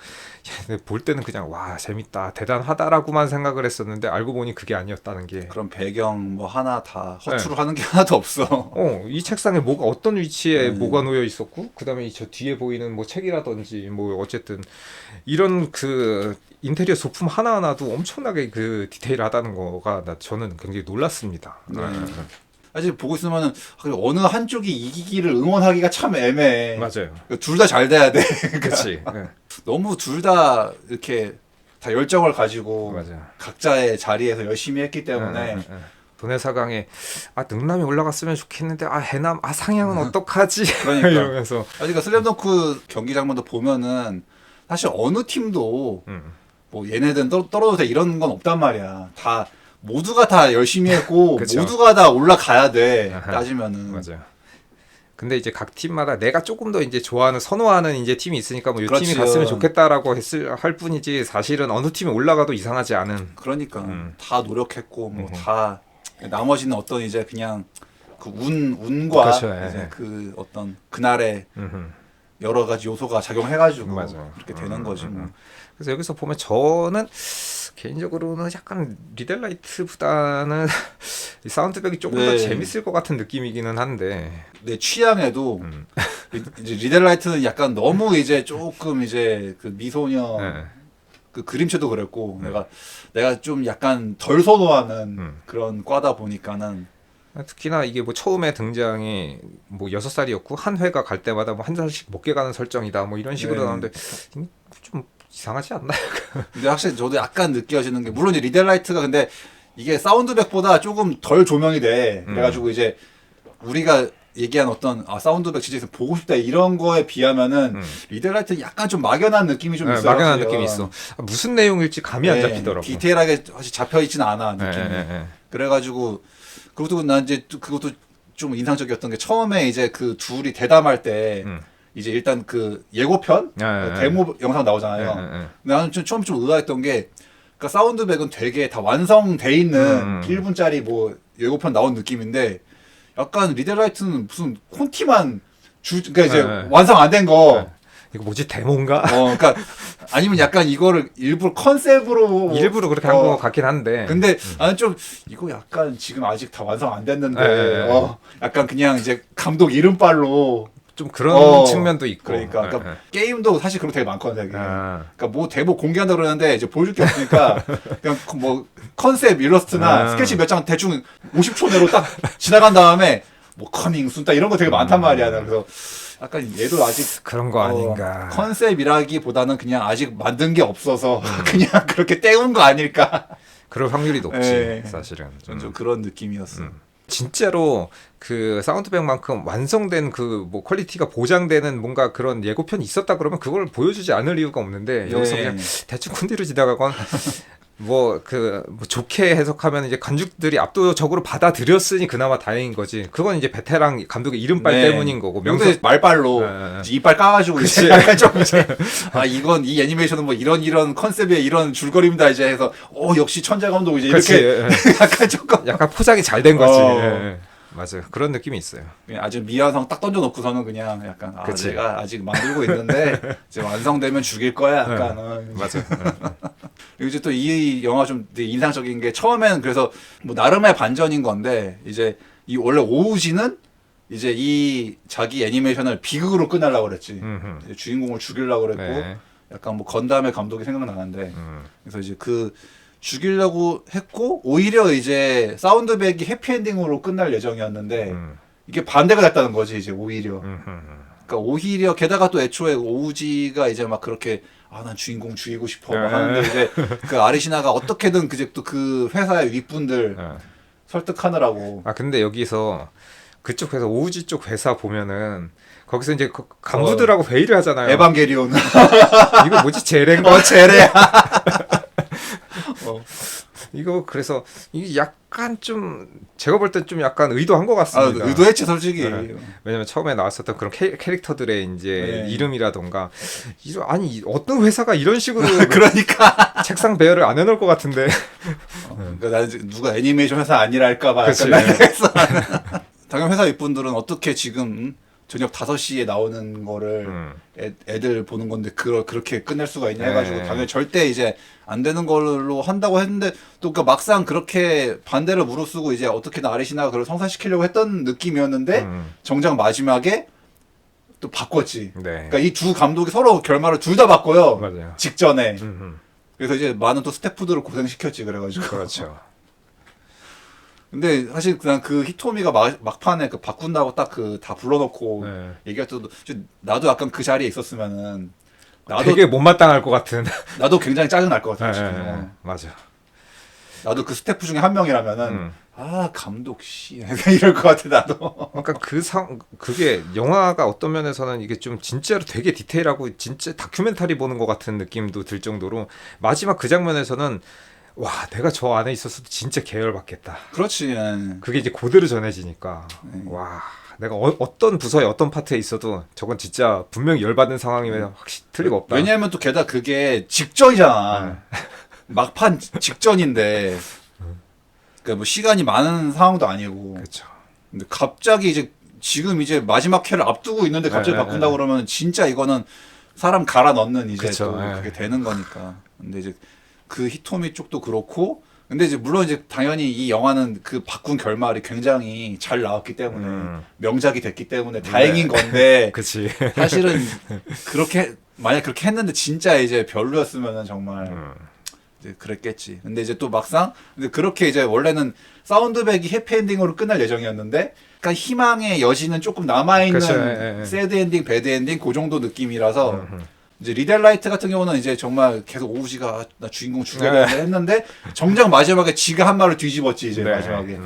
야, 볼 때는 그냥 와 재밌다 대단하다라고만 생각을 했었는데 알고 보니 그게 아니었다는 게 그런 배경 뭐 하나 다 허투루 하는 게 하나도 없어. 이 책상에 뭐가 어떤 위치에 네. 뭐가 놓여 있었고 그다음에 저 뒤에 보이는 뭐 책이라든지 뭐 어쨌든 이런 그 인테리어 소품 하나하나도 엄청나게 그 디테일하다는 거가 저는 굉장히 놀랐습니다. 네. 사실 보고 있으면은 어느 한쪽이 이기기를 응원하기가 참 애매해. 맞아요. 둘 다 잘 돼야 돼. 그렇지. 네. 너무 둘 다 이렇게 다 열정을 가지고 맞아요. 각자의 자리에서 열심히 했기 때문에 도내 4강에 능남이 올라갔으면 좋겠는데 해남 상향은 어떡하지? 그러니까. 이러면서 그러니까 슬램덩크 경기 장면도 보면은 사실 어느 팀도 뭐 얘네들은 떨어도 돼 이런 건 없단 말이야. 다 모두가 다 열심히 했고 그쵸. 모두가 다 올라가야 돼. 아하. 따지면은. 맞아요. 근데 이제 각 팀마다 내가 조금 더 이제 좋아하는 선호하는 이제 팀이 있으니까 뭐 이 팀이 그렇지요. 갔으면 좋겠다라고 할 뿐이지 사실은 어느 팀이 올라가도 이상하지 않은. 그러니까 다 노력했고 뭐 다 나머지는 어떤 이제 그냥 그 운과 그렇죠, 이제 예. 그 어떤 그날의 음흠. 여러 가지 요소가 작용해가지고 맞아요. 그렇게 되는 거지 뭐. 그래서 여기서 보면 저는 개인적으로는 약간 리델라이트보다는 이 사운드백이 조금 더 네. 재밌을 것 같은 느낌이기는 한데. 내 취향에도 이제 리델라이트는 약간 너무 이제 조금 이제 그 미소녀 네. 그 그림체도 그랬고 내가 좀 약간 덜 선호하는 그런 과다 보니까는 특히나 이게 뭐 처음에 등장이 뭐 6살이었고 한 회가 갈 때마다 뭐 한 살씩 먹게 가는 설정이다 뭐 이런 식으로 네. 나오는데 좀 이상하지 않나요? 근데 확실히 저도 약간 느껴지는 게 물론 이제 리델라이트가 근데 이게 사운드백보다 조금 덜 조명이 돼. 그래가지고 이제 우리가 얘기한 어떤 사운드백 진짜 보고 싶다 이런 거에 비하면은 리델라이트는 약간 좀 막연한 느낌이 좀 있어요. 막연한 사실은. 느낌이 있어. 무슨 내용일지 감이 안 네, 잡히더라고. 디테일하게 사실 잡혀 있진 않아 느낌이. 네. 그래가지고 그것도 난 이제 그것도 좀 인상적이었던 게 처음에 이제 그 둘이 대담할 때 이제 일단 그 예고편 데모 영상 나오잖아요. 근데 나는 처음 좀 의아했던 게 그러니까 사운드백은 되게 다 완성돼 있는 1분짜리 뭐 예고편 나온 느낌인데 약간 리델라이트는 무슨 콘티만 그러니까 이제 완성 안 된 거. 이거 뭐지 데모인가? 그러니까 아니면 약간 이거를 일부러 컨셉으로 일부러 그렇게 한 것 같긴 한데. 근데 나는 좀 이거 약간 지금 아직 다 완성 안 됐는데 약간 그냥 이제 감독 이름빨로 좀 그런 측면도 있고. 그러니까 게임도 사실 그런 거 되게 많거든요. 그러니까 뭐 대본 공개한다 그러는데 이제 보여줄 게 없으니까 그냥 뭐 컨셉 일러스트나 스케치 몇 장 대충 50초 내로 딱 지나간 다음에 뭐 커밍 순 딱 이런 거 되게 많단 말이야. 그래서 약간 얘도 아직 그런 거 아닌가. 컨셉이라기보다는 그냥 아직 만든 게 없어서 그냥 그렇게 때운 거 아닐까. 그럴 확률이 높지 네. 사실은. 좀 그런 느낌이었어. 진짜로 그 사운드백만큼 완성된 그 뭐 퀄리티가 보장되는 뭔가 그런 예고편이 있었다 그러면 그걸 보여주지 않을 이유가 없는데 여기서 그냥 대충 콘디로 지나가건 뭐 좋게 해석하면 이제 관중들이 압도적으로 받아들였으니 그나마 다행인 거지. 그건 이제 베테랑 감독의 이름빨 때문인 거고. 명세 말빨로 네. 이제 이빨 까가지고 이제 약간 좀 이제 이건 이 애니메이션은 뭐 이런 컨셉의 이런 줄거리입니다 이제 해서 역시 천재 감독 이제 그치. 이렇게 약간 조금 약간 포장이 잘 된 거지. 맞아요. 그런 느낌이 있어요. 그냥 아주 미완성 딱 던져놓고서는 그냥 약간 그치. 내가 아직 만들고 있는데 이제 완성되면 죽일 거야 약간. 맞아. 그리고 이제 또 이 영화 좀 되게 인상적인 게 처음에는 그래서 뭐 나름의 반전인 건데 이제 이 원래 오우지는 이제 이 자기 애니메이션을 비극으로 끝내려고 그랬지. 이제 주인공을 죽이려고 그랬고 네. 약간 뭐 건담의 감독이 생각나는데 그래서 이제 그 죽이려고 했고 오히려 이제 사운드백이 해피엔딩으로 끝날 예정이었는데 이게 반대가 됐다는 거지 이제 오히려. 그러니까 오히려 게다가 또 애초에 오우지가 이제 막 그렇게 난 주인공 죽이고 싶어 막 하는데 이제 그 아리시나가 어떻게든 이제 또 그 회사의 윗분들 설득하느라고. 근데 여기서 그쪽 회사 오우지 쪽 회사 보면은 거기서 이제 간부들하고 회의를 하잖아요. 에반게리온. 이거 뭐지 제레인가? 제레야. 이거 그래서 이게 약간 좀 제가 볼 땐 좀 약간 의도한 것 같습니다. 의도했지 솔직히. 네. 왜냐면 처음에 나왔었던 그런 캐릭터들의 이제 이름이라던가 아니 어떤 회사가 이런 식으로 그러니까 책상 배열을 안 해놓을 것 같은데. 그러니까 나는 누가 애니메이션 회사 아니랄까봐 그치. 약간 생각했어. 당연 회사 윗분들은 어떻게 지금 저녁 5시에 나오는 거를 애들 보는 건데 그렇게 끝낼 수가 있냐 해가지고 당연히 절대 이제 안 되는 걸로 한다고 했는데 또 그러니까 막상 그렇게 반대를 무릅쓰고 이제 어떻게든 아리시나가 그걸 성사시키려고 했던 느낌이었는데 정작 마지막에 또 바꿨지. 네. 그러니까 이 두 감독이 서로 결말을 둘 다 바꿔요. 맞아요. 직전에. 그래서 이제 많은 또 스태프들을 고생시켰지 그래가지고. 그렇죠. 근데 사실 그냥 그 히토미가 막판에 그 바꾼다고 딱 그 다 불러놓고 얘기할 때도 나도 약간 그 자리에 있었으면은 나도 되게 못마땅할 것 같은. 나도 굉장히 짜증 날 것 같아. 지금. 맞아. 나도 그 스태프 중에 한 명이라면은 감독 씨 이럴 것 같아 나도. 그러니까 그게 영화가 어떤 면에서는 이게 좀 진짜로 되게 디테일하고 진짜 다큐멘터리 보는 것 같은 느낌도 들 정도로 마지막 그 장면에서는 와 내가 저 안에 있었어도 진짜 계열받겠다. 그렇지. 그게 이제 그대로 전해지니까 와 내가 어떤 부서에 어떤 파트에 있어도 저건 진짜 분명히 열받는 상황이면 확실히 틀리가 없다. 왜냐하면 또 게다가 그게 직전이잖아. 막판 직전인데 그러니까 뭐 시간이 많은 상황도 아니고. 그렇죠. 근데 갑자기 이제 지금 이제 마지막 회를 앞두고 있는데 갑자기 바꾼다 그러면 진짜 이거는 사람 갈아 넣는 이제 그쵸, 또 그게 되는 거니까. 근데 이제 그 히토미 쪽도 그렇고 근데 이제 물론 이제 당연히 이 영화는 그 바꾼 결말이 굉장히 잘 나왔기 때문에 명작이 됐기 때문에 다행인 건데 그치. 사실은 그렇게 만약 그렇게 했는데 진짜 이제 별로였으면은 정말 이제 그랬겠지. 근데 이제 또 막상 근데 그렇게 이제 원래는 사운드백이 해피엔딩으로 끝날 예정이었는데 그러니까 희망의 여지는 조금 남아있는 그쵸, 새드 엔딩, 배드 엔딩 그 정도 느낌이라서 이제 리델라이트 같은 경우는 이제 정말 계속 오우지가 나 주인공 죽여야 돼 했는데 정작 마지막에 지가 한 말을 뒤집었지 이제 마지막에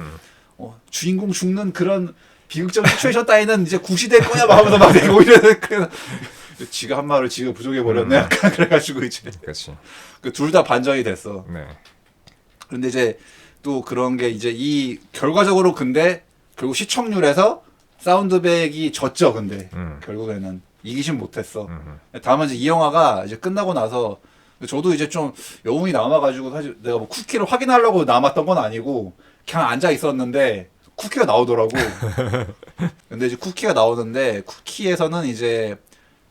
주인공 죽는 그런 비극적인 시츄에이션 따위는 이제 구시될 거야 막 하면서 막 되게 오히려 지가 한 말을 지가 부족해 버렸네 약간 그래가지고 이제 그렇지. 둘 다 반전이 됐어. 네. 근데 이제 또 그런 게 이제 이 결과적으로 근데 결국 시청률에서 사운드백이 졌죠. 근데 결국에는 이기진 못했어. 다만 이제 이 영화가 이제 끝나고 나서 저도 이제 좀 여운이 남아가지고 사실 내가 뭐 쿠키를 확인하려고 남았던 건 아니고 그냥 앉아 있었는데 쿠키가 나오더라고. 근데 이제 쿠키가 나오는데 쿠키에서는 이제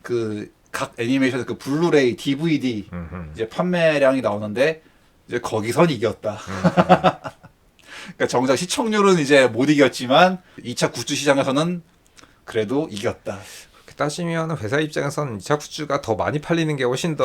그 각 애니메이션 그 블루레이, DVD 이제 판매량이 나오는데 이제 거기선 이겼다. 그러니까 정작 시청률은 이제 못 이겼지만 2차 굿즈 시장에서는 그래도 이겼다. 따지면 회사 입장에서는 2차 굿즈가 더 많이 팔리는 게 훨씬 더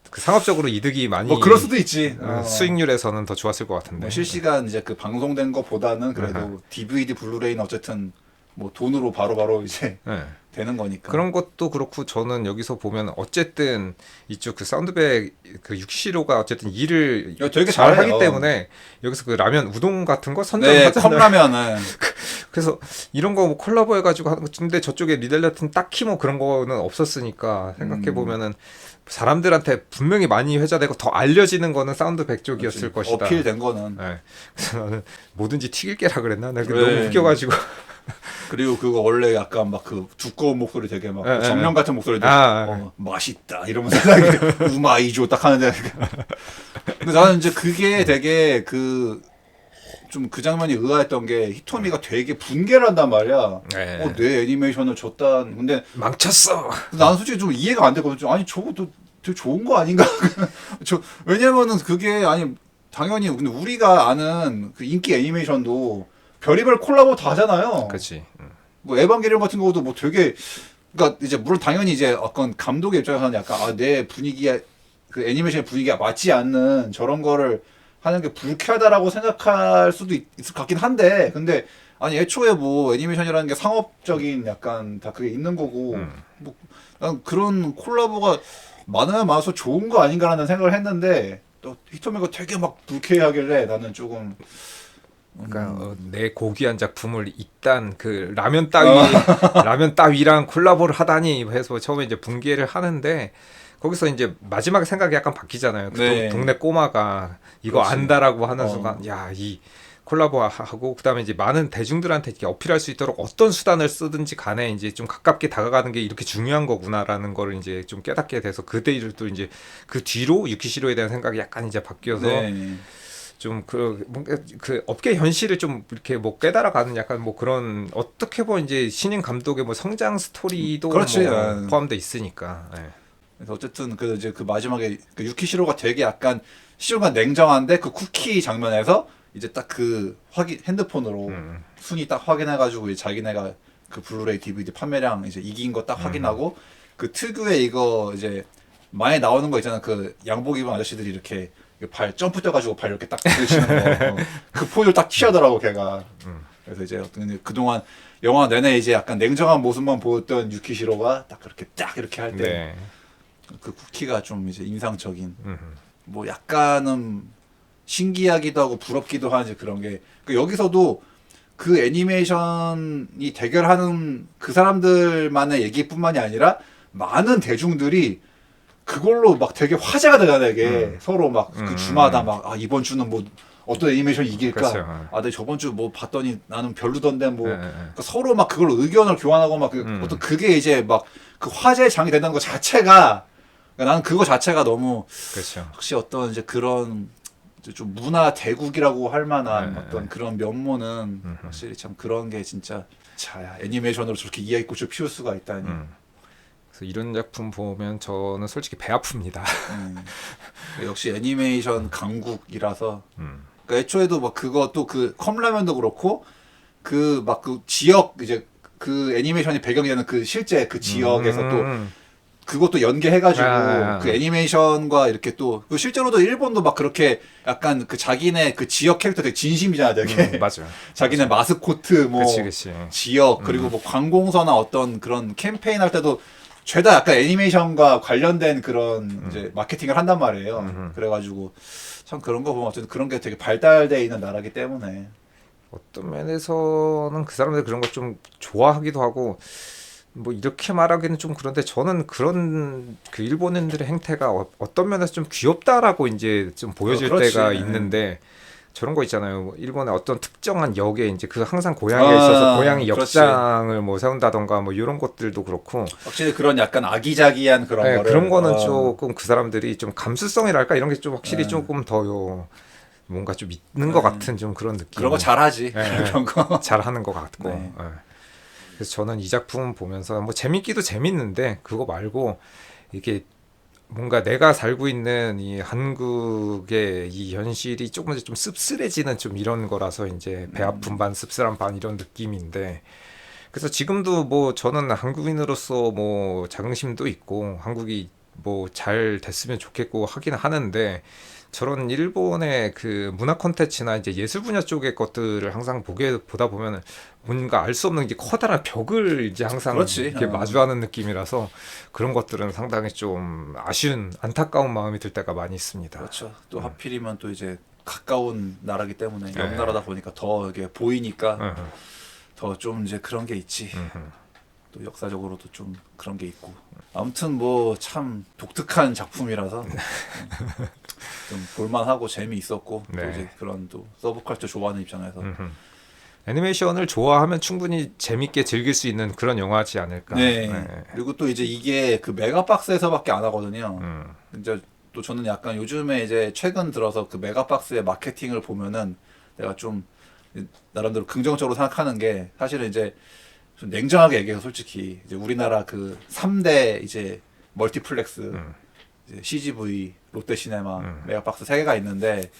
그 상업적으로 이득이 많이 뭐 그럴 수도 있지. 수익률에서는 더 좋았을 것 같은데. 뭐 실시간 이제 그 방송된 것보다는 그래도 DVD, 블루레이는 어쨌든 뭐 돈으로 바로바로 이제 네. 되는 거니까. 그런 것도 그렇고 저는 여기서 보면 어쨌든 이쪽 그 사운드백 그 유키시로가 어쨌든 일을 야, 되게 잘 잘해요. 하기 때문에 여기서 그 라면 우동 같은 거 네, 선정하잖아요. 컵라면은 그래서 이런 거 뭐 콜라보 해가지고 하는 거 근데 저쪽에 리델라트는 딱히 뭐 그런 거는 없었으니까 생각해 보면은 사람들한테 분명히 많이 회자되고 더 알려지는 거는 사운드백 쪽이었을 것이다. 어필된 거는. 네. 그래서 나는 뭐든지 튀길 게라 그랬나? 내가 그래. 너무 웃겨가지고. 그리고 그거 원래 약간 막 그 두꺼운 목소리 되게 막 예, 정령 예. 같은 목소리도 아, 맛있다 이러면서 우마이조 딱 하는데 근데 나는 이제 그게 되게 그 좀 그 장면이 의아했던 게 히토미가 되게 분개를 한단 말이야. 네. 내 애니메이션을 줬단. 근데 망쳤어. 나는 솔직히 좀 이해가 안 되거든. 아니 저것도 되게 좋은 거 아닌가? 왜냐면은 그게 아니 당연히 근데 우리가 아는 그 인기 애니메이션도 별의별 콜라보 다 하잖아요. 그렇지. 뭐 에반게리온 같은 경우도 뭐 되게 그러니까 이제 물론 당연히 이제 어떤 감독의 입장에서는 약간 내 분위기에 그 애니메이션의 분위기가 맞지 않는 저런 거를 하는 게 불쾌하다라고 생각할 수도 있을 것 같긴 한데 근데 아니 애초에 뭐 애니메이션이라는 게 상업적인 약간 다 그게 있는 거고 뭐 난 그런 콜라보가 많으면 많아서 좋은 거 아닌가라는 생각을 했는데 또 히토미가 되게 막 불쾌하길래 나는 조금 그러니까 내 고귀한 작품을 이딴 그 라면 따위랑 콜라보를 하다니 해서 처음에 이제 분개를 하는데 거기서 이제 마지막에 생각이 약간 바뀌잖아요. 그 네. 동네 꼬마가 이거 그렇지. 안다라고 하는 순간 야, 이 콜라보 하고 그다음에 이제 많은 대중들한테 이렇게 어필할 수 있도록 어떤 수단을 쓰든지 간에 이제 좀 가깝게 다가가는 게 이렇게 중요한 거구나라는 거를 이제 좀 깨닫게 돼서 그때를 또 이제 그 뒤로 유키시로에 대한 생각이 약간 이제 바뀌어서 네. 좀 그 뭔가 그 업계 현실을 좀 이렇게 뭐 깨달아가는 약간 뭐 그런 어떻게 보면 이제 신인 감독의 뭐 성장 스토리도 그렇지. 뭐 포함돼 있으니까. 예. 그래서 어쨌든 그 이제 그 마지막에 그 유키시로가 되게 약간 시로가 냉정한데 그 쿠키 장면에서 이제 딱 그 확인 핸드폰으로 순위 딱 확인해가지고 이제 자기네가 그 블루레이 DVD 판매량 이제 이긴 거 딱 확인하고 그 특유의 이거 이제 많이 나오는 거 있잖아 그 양복 입은 아저씨들이 이렇게 발 점프 뛰어가지고 발 이렇게 딱 들이치는 거 그 포즈를 딱 취하더라고 걔가. 그래서 이제 어떤 그동안 영화 내내 이제 약간 냉정한 모습만 보였던 유키시로가 딱 그렇게 딱 이렇게 할 때 네. 그 쿠키가 좀 이제 인상적인 뭐 약간은 신기하기도 하고 부럽기도 하지 그런 게 그 여기서도 그 애니메이션이 대결하는 그 사람들만의 얘기뿐만이 아니라 많은 대중들이 그걸로 막 되게 화제가 되잖아 이게 서로 막 그 주마다 막 이번 주는 뭐 어떤 애니메이션이 이길까 그렇죠. 내가 저번 주 뭐 봤더니 나는 별로던데 뭐 네. 그러니까 서로 막 그걸 의견을 교환하고 막 어떤 그게 이제 막 그 화제의 장이 된다는 것 자체가 그러니까 나는 그거 자체가 너무 그렇죠. 확실히 어떤 이제 그런 이제 좀 문화 대국이라고 할 만한 어떤 그런 면모는 확실히 참 그런 게 진짜 자 애니메이션으로 저렇게 이야기꽃을 피울 수가 있다니. 그래서 이런 작품 보면 저는 솔직히 배 아픕니다. 역시 애니메이션 강국이라서. 그러니까 애초에도 막 그것도 그 컵라면도 그렇고 그 막 그 지역 이제 그 애니메이션이 배경이 되는 그 실제 그 지역에서 또 그것도 연계해가지고 그 애니메이션과 이렇게 또 그 실제로도 일본도 막 그렇게 약간 그 자기네 그 지역 캐릭터 되게 진심이잖아 되게 맞아. 자기네 마스코트 뭐 그치. 지역 그리고 뭐 관공서나 어떤 그런 캠페인 할 때도 죄다 약간 애니메이션과 관련된 그런 이제 마케팅을 한단 말이에요. 그래가지고 참 그런 거 보면 어쨌든 그런 게 되게 발달돼 있는 나라기 때문에 어떤 면에서는 그 사람들 그런 거 좀 좋아하기도 하고 뭐 이렇게 말하기는 좀 그런데 저는 그런 그 일본인들의 행태가 어떤 면에서 좀 귀엽다라고 이제 좀 보여질 그렇지. 때가 있는데 저런 거 있잖아요. 뭐 일본의 어떤 특정한 역에 이제 그 항상 고향에 있어서 고향이 그렇지. 역장을 뭐 세운다던가 뭐 이런 것들도 그렇고 확실히 그런 약간 아기자기한 그런 네, 거를 그런 거는 조금 그 사람들이 좀 감수성이랄까 이런 게 좀 확실히 조금 더 뭔가 좀 있는 것 같은 좀 그런 느낌. 그런 거 잘하지. 네. 그런 거. 잘하는 것 같고. 네. 예. 그래서 저는 이 작품 보면서 뭐 재밌기도 재밌는데 그거 말고 이게 뭔가 내가 살고 있는 이 한국의 이 현실이 조금 좀 씁쓸해지는 좀 이런 거라서 이제 배 아픈 반 씁쓸한 반 이런 느낌인데 그래서 지금도 뭐 저는 한국인으로서 뭐 자긍심도 있고 한국이 뭐 잘 됐으면 좋겠고 하긴 하는데 저런 일본의 그 문화 콘텐츠나 이제 예술 분야 쪽의 것들을 항상 보다 보면은 뭔가 알 수 없는 게 커다란 벽을 이제 항상 그렇지. 이렇게 마주하는 느낌이라서 그런 것들은 상당히 좀 아쉬운 안타까운 마음이 들 때가 많이 있습니다. 그렇죠. 또 하필이면 또 이제 가까운 나라기 때문에 옆 네. 나라다 보니까 더 이게 보이니까 더 좀 이제 그런 게 있지. 또 역사적으로도 좀 그런 게 있고. 아무튼 뭐 참 독특한 작품이라서 좀 볼만하고 재미있었고 또 네. 이제 그런 또 서브컬처 좋아하는 입장에서 애니메이션을 좋아하면 충분히 재밌게 즐길 수 있는 그런 영화지 않을까. 네. 그리고 또 이제 이게 그 메가박스에서밖에 안 하거든요. 이제 또 저는 약간 요즘에 이제 최근 들어서 그 메가박스의 마케팅을 보면은 내가 좀 나름대로 긍정적으로 생각하는 게 사실은 이제 좀 냉정하게 얘기해서 솔직히 이제 우리나라 그 3대 이제 멀티플렉스 이제 CGV, 롯데시네마, 메가박스 3개가 있는데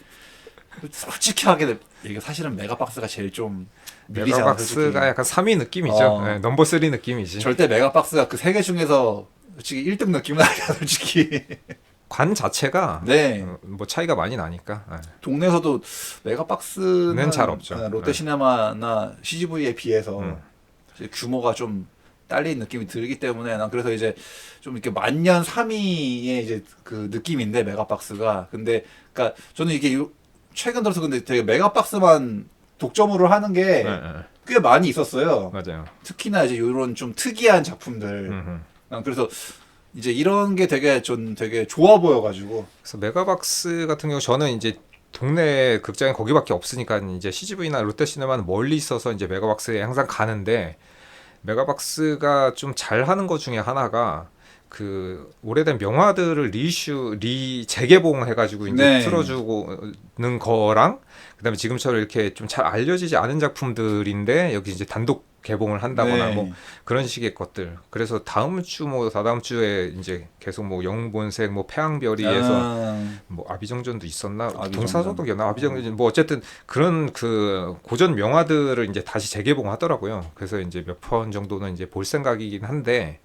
솔직하게 이게 사실은 메가박스가 제일 좀 밀리잖아. 메가박스가 솔직히. 약간 3위 느낌이죠. 어. 네, 넘버 3 느낌이지. 절대 메가박스가 그 3개 중에서 솔직히 1등 느낌은 아니야 솔직히. 관 자체가 네. 뭐 차이가 많이 나니까. 네. 동네에서도 메가박스는 는 잘 없죠. 롯데시네마나 CGV에 비해서 사실 규모가 좀 딸린 느낌이 들기 때문에 난 그래서 이제 좀 이렇게 만년 3위의 이제 그 느낌인데 메가박스가 근데 그러니까 저는 이게 최근 들어서 근데 되게 메가박스만 독점으로 하는 게 꽤 많이 있었어요. 맞아요. 특히나 이제 이런 좀 특이한 작품들. 난 그래서 이제 이런 게 되게 전 되게 좋아 보여가지고. 그래서 메가박스 같은 경우 저는 이제 동네 극장이 거기밖에 없으니까 이제 CGV나 롯데시네마는 멀리 있어서 이제 메가박스에 항상 가는데 메가박스가 좀 잘하는 것 중에 하나가 그 오래된 명화들을 재개봉해가지고 이제 네. 틀어주고는 거랑 그다음에 지금처럼 이렇게 좀 잘 알려지지 않은 작품들인데 여기 이제 단독 개봉을 한다거나 네. 뭐 그런 식의 것들. 그래서 다음 주 뭐 다다음 주에 이제 계속 뭐 영웅본색 뭐 태양별이에서 뭐 아비정전도 있었나 아비정전. 동사소독이었나 아비정전 뭐 어쨌든 그런 그 고전 명화들을 이제 다시 재개봉하더라고요. 그래서 이제 몇 편 정도는 이제 볼 생각이긴 한데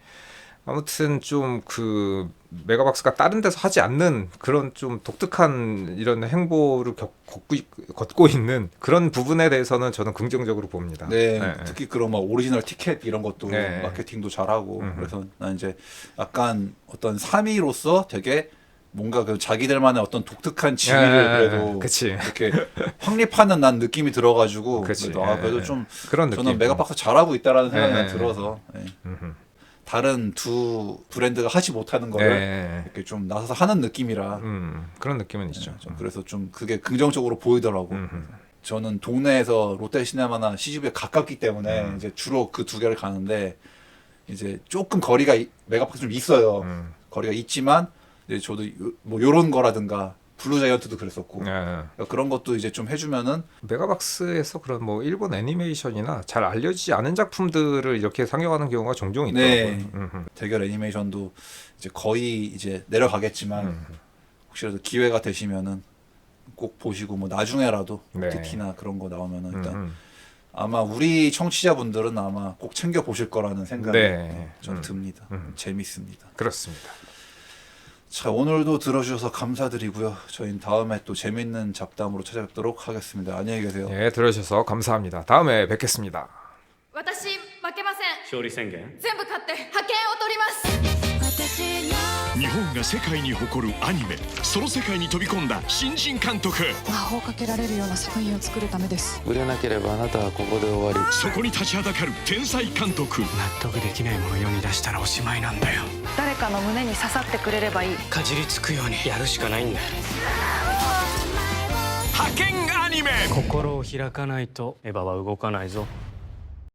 아무튼 좀 그 메가박스가 다른 데서 하지 않는 그런 좀 독특한 이런 행보를 걷고 있는 그런 부분에 대해서는 저는 긍정적으로 봅니다. 네, 특히 그런 막 오리지널 티켓 이런 것도 네. 마케팅도 잘하고 그래서 난 이제 약간 어떤 3위로서 되게 뭔가 그 자기들만의 어떤 독특한 지위를 그래도 그치. 이렇게 확립하는 난 느낌이 들어가지고 그치. 그래도 좀 그런 느낌. 저는 메가박스 잘하고 있다라는 생각이 네. 들어서 다른 두 브랜드가 하지 못하는 거를 이렇게 좀 나서서 하는 느낌이라 그런 느낌은 있죠. 좀 그래서 좀 그게 긍정적으로 보이더라고. 저는 동네에서 롯데시네마나 CGV에 가깝기 때문에 이제 주로 그 두 개를 가는데 이제 조금 거리가 메가박스 좀 있어요. 거리가 있지만 이제 저도 뭐 요런 거라든가 블루자이언트도 그랬었고 그러니까 그런 것도 이제 좀 해주면은 메가박스에서 그런 뭐 일본 애니메이션이나 잘 알려지지 않은 작품들을 이렇게 상영하는 경우가 종종 있더라고요. 네. 대결 애니메이션도 이제 거의 이제 내려가겠지만 혹시라도 기회가 되시면은 꼭 보시고 뭐 나중에라도 네. OTT나 그런 거 나오면은 일단 아마 우리 청취자분들은 아마 꼭 챙겨 보실 거라는 생각이 네. 전 듭니다. 재밌습니다. 그렇습니다. 자, 오늘도 들어주셔서 감사드리고요. 저희는 다음에 또 재밌는 잡담으로 찾아뵙도록 하겠습니다. 안녕히 계세요. 예, 들어주셔서 감사합니다. 다음에 뵙겠습니다. 私負けません。勝利宣言全部勝って覇権を取ります。日本が世界に誇るアニメその世界に飛び込んだ新人監督魔法をかけられるような作品を作るためです。売れなければあなたはここで終わり。そこに立ちはだかる天才監督納得できないもの世に出したらおしまいなんだよ誰かの胸に刺さってくれればいい。かじりつくようにやるしかないんだ派遣アニメ心を開かないとエヴァは動かないぞ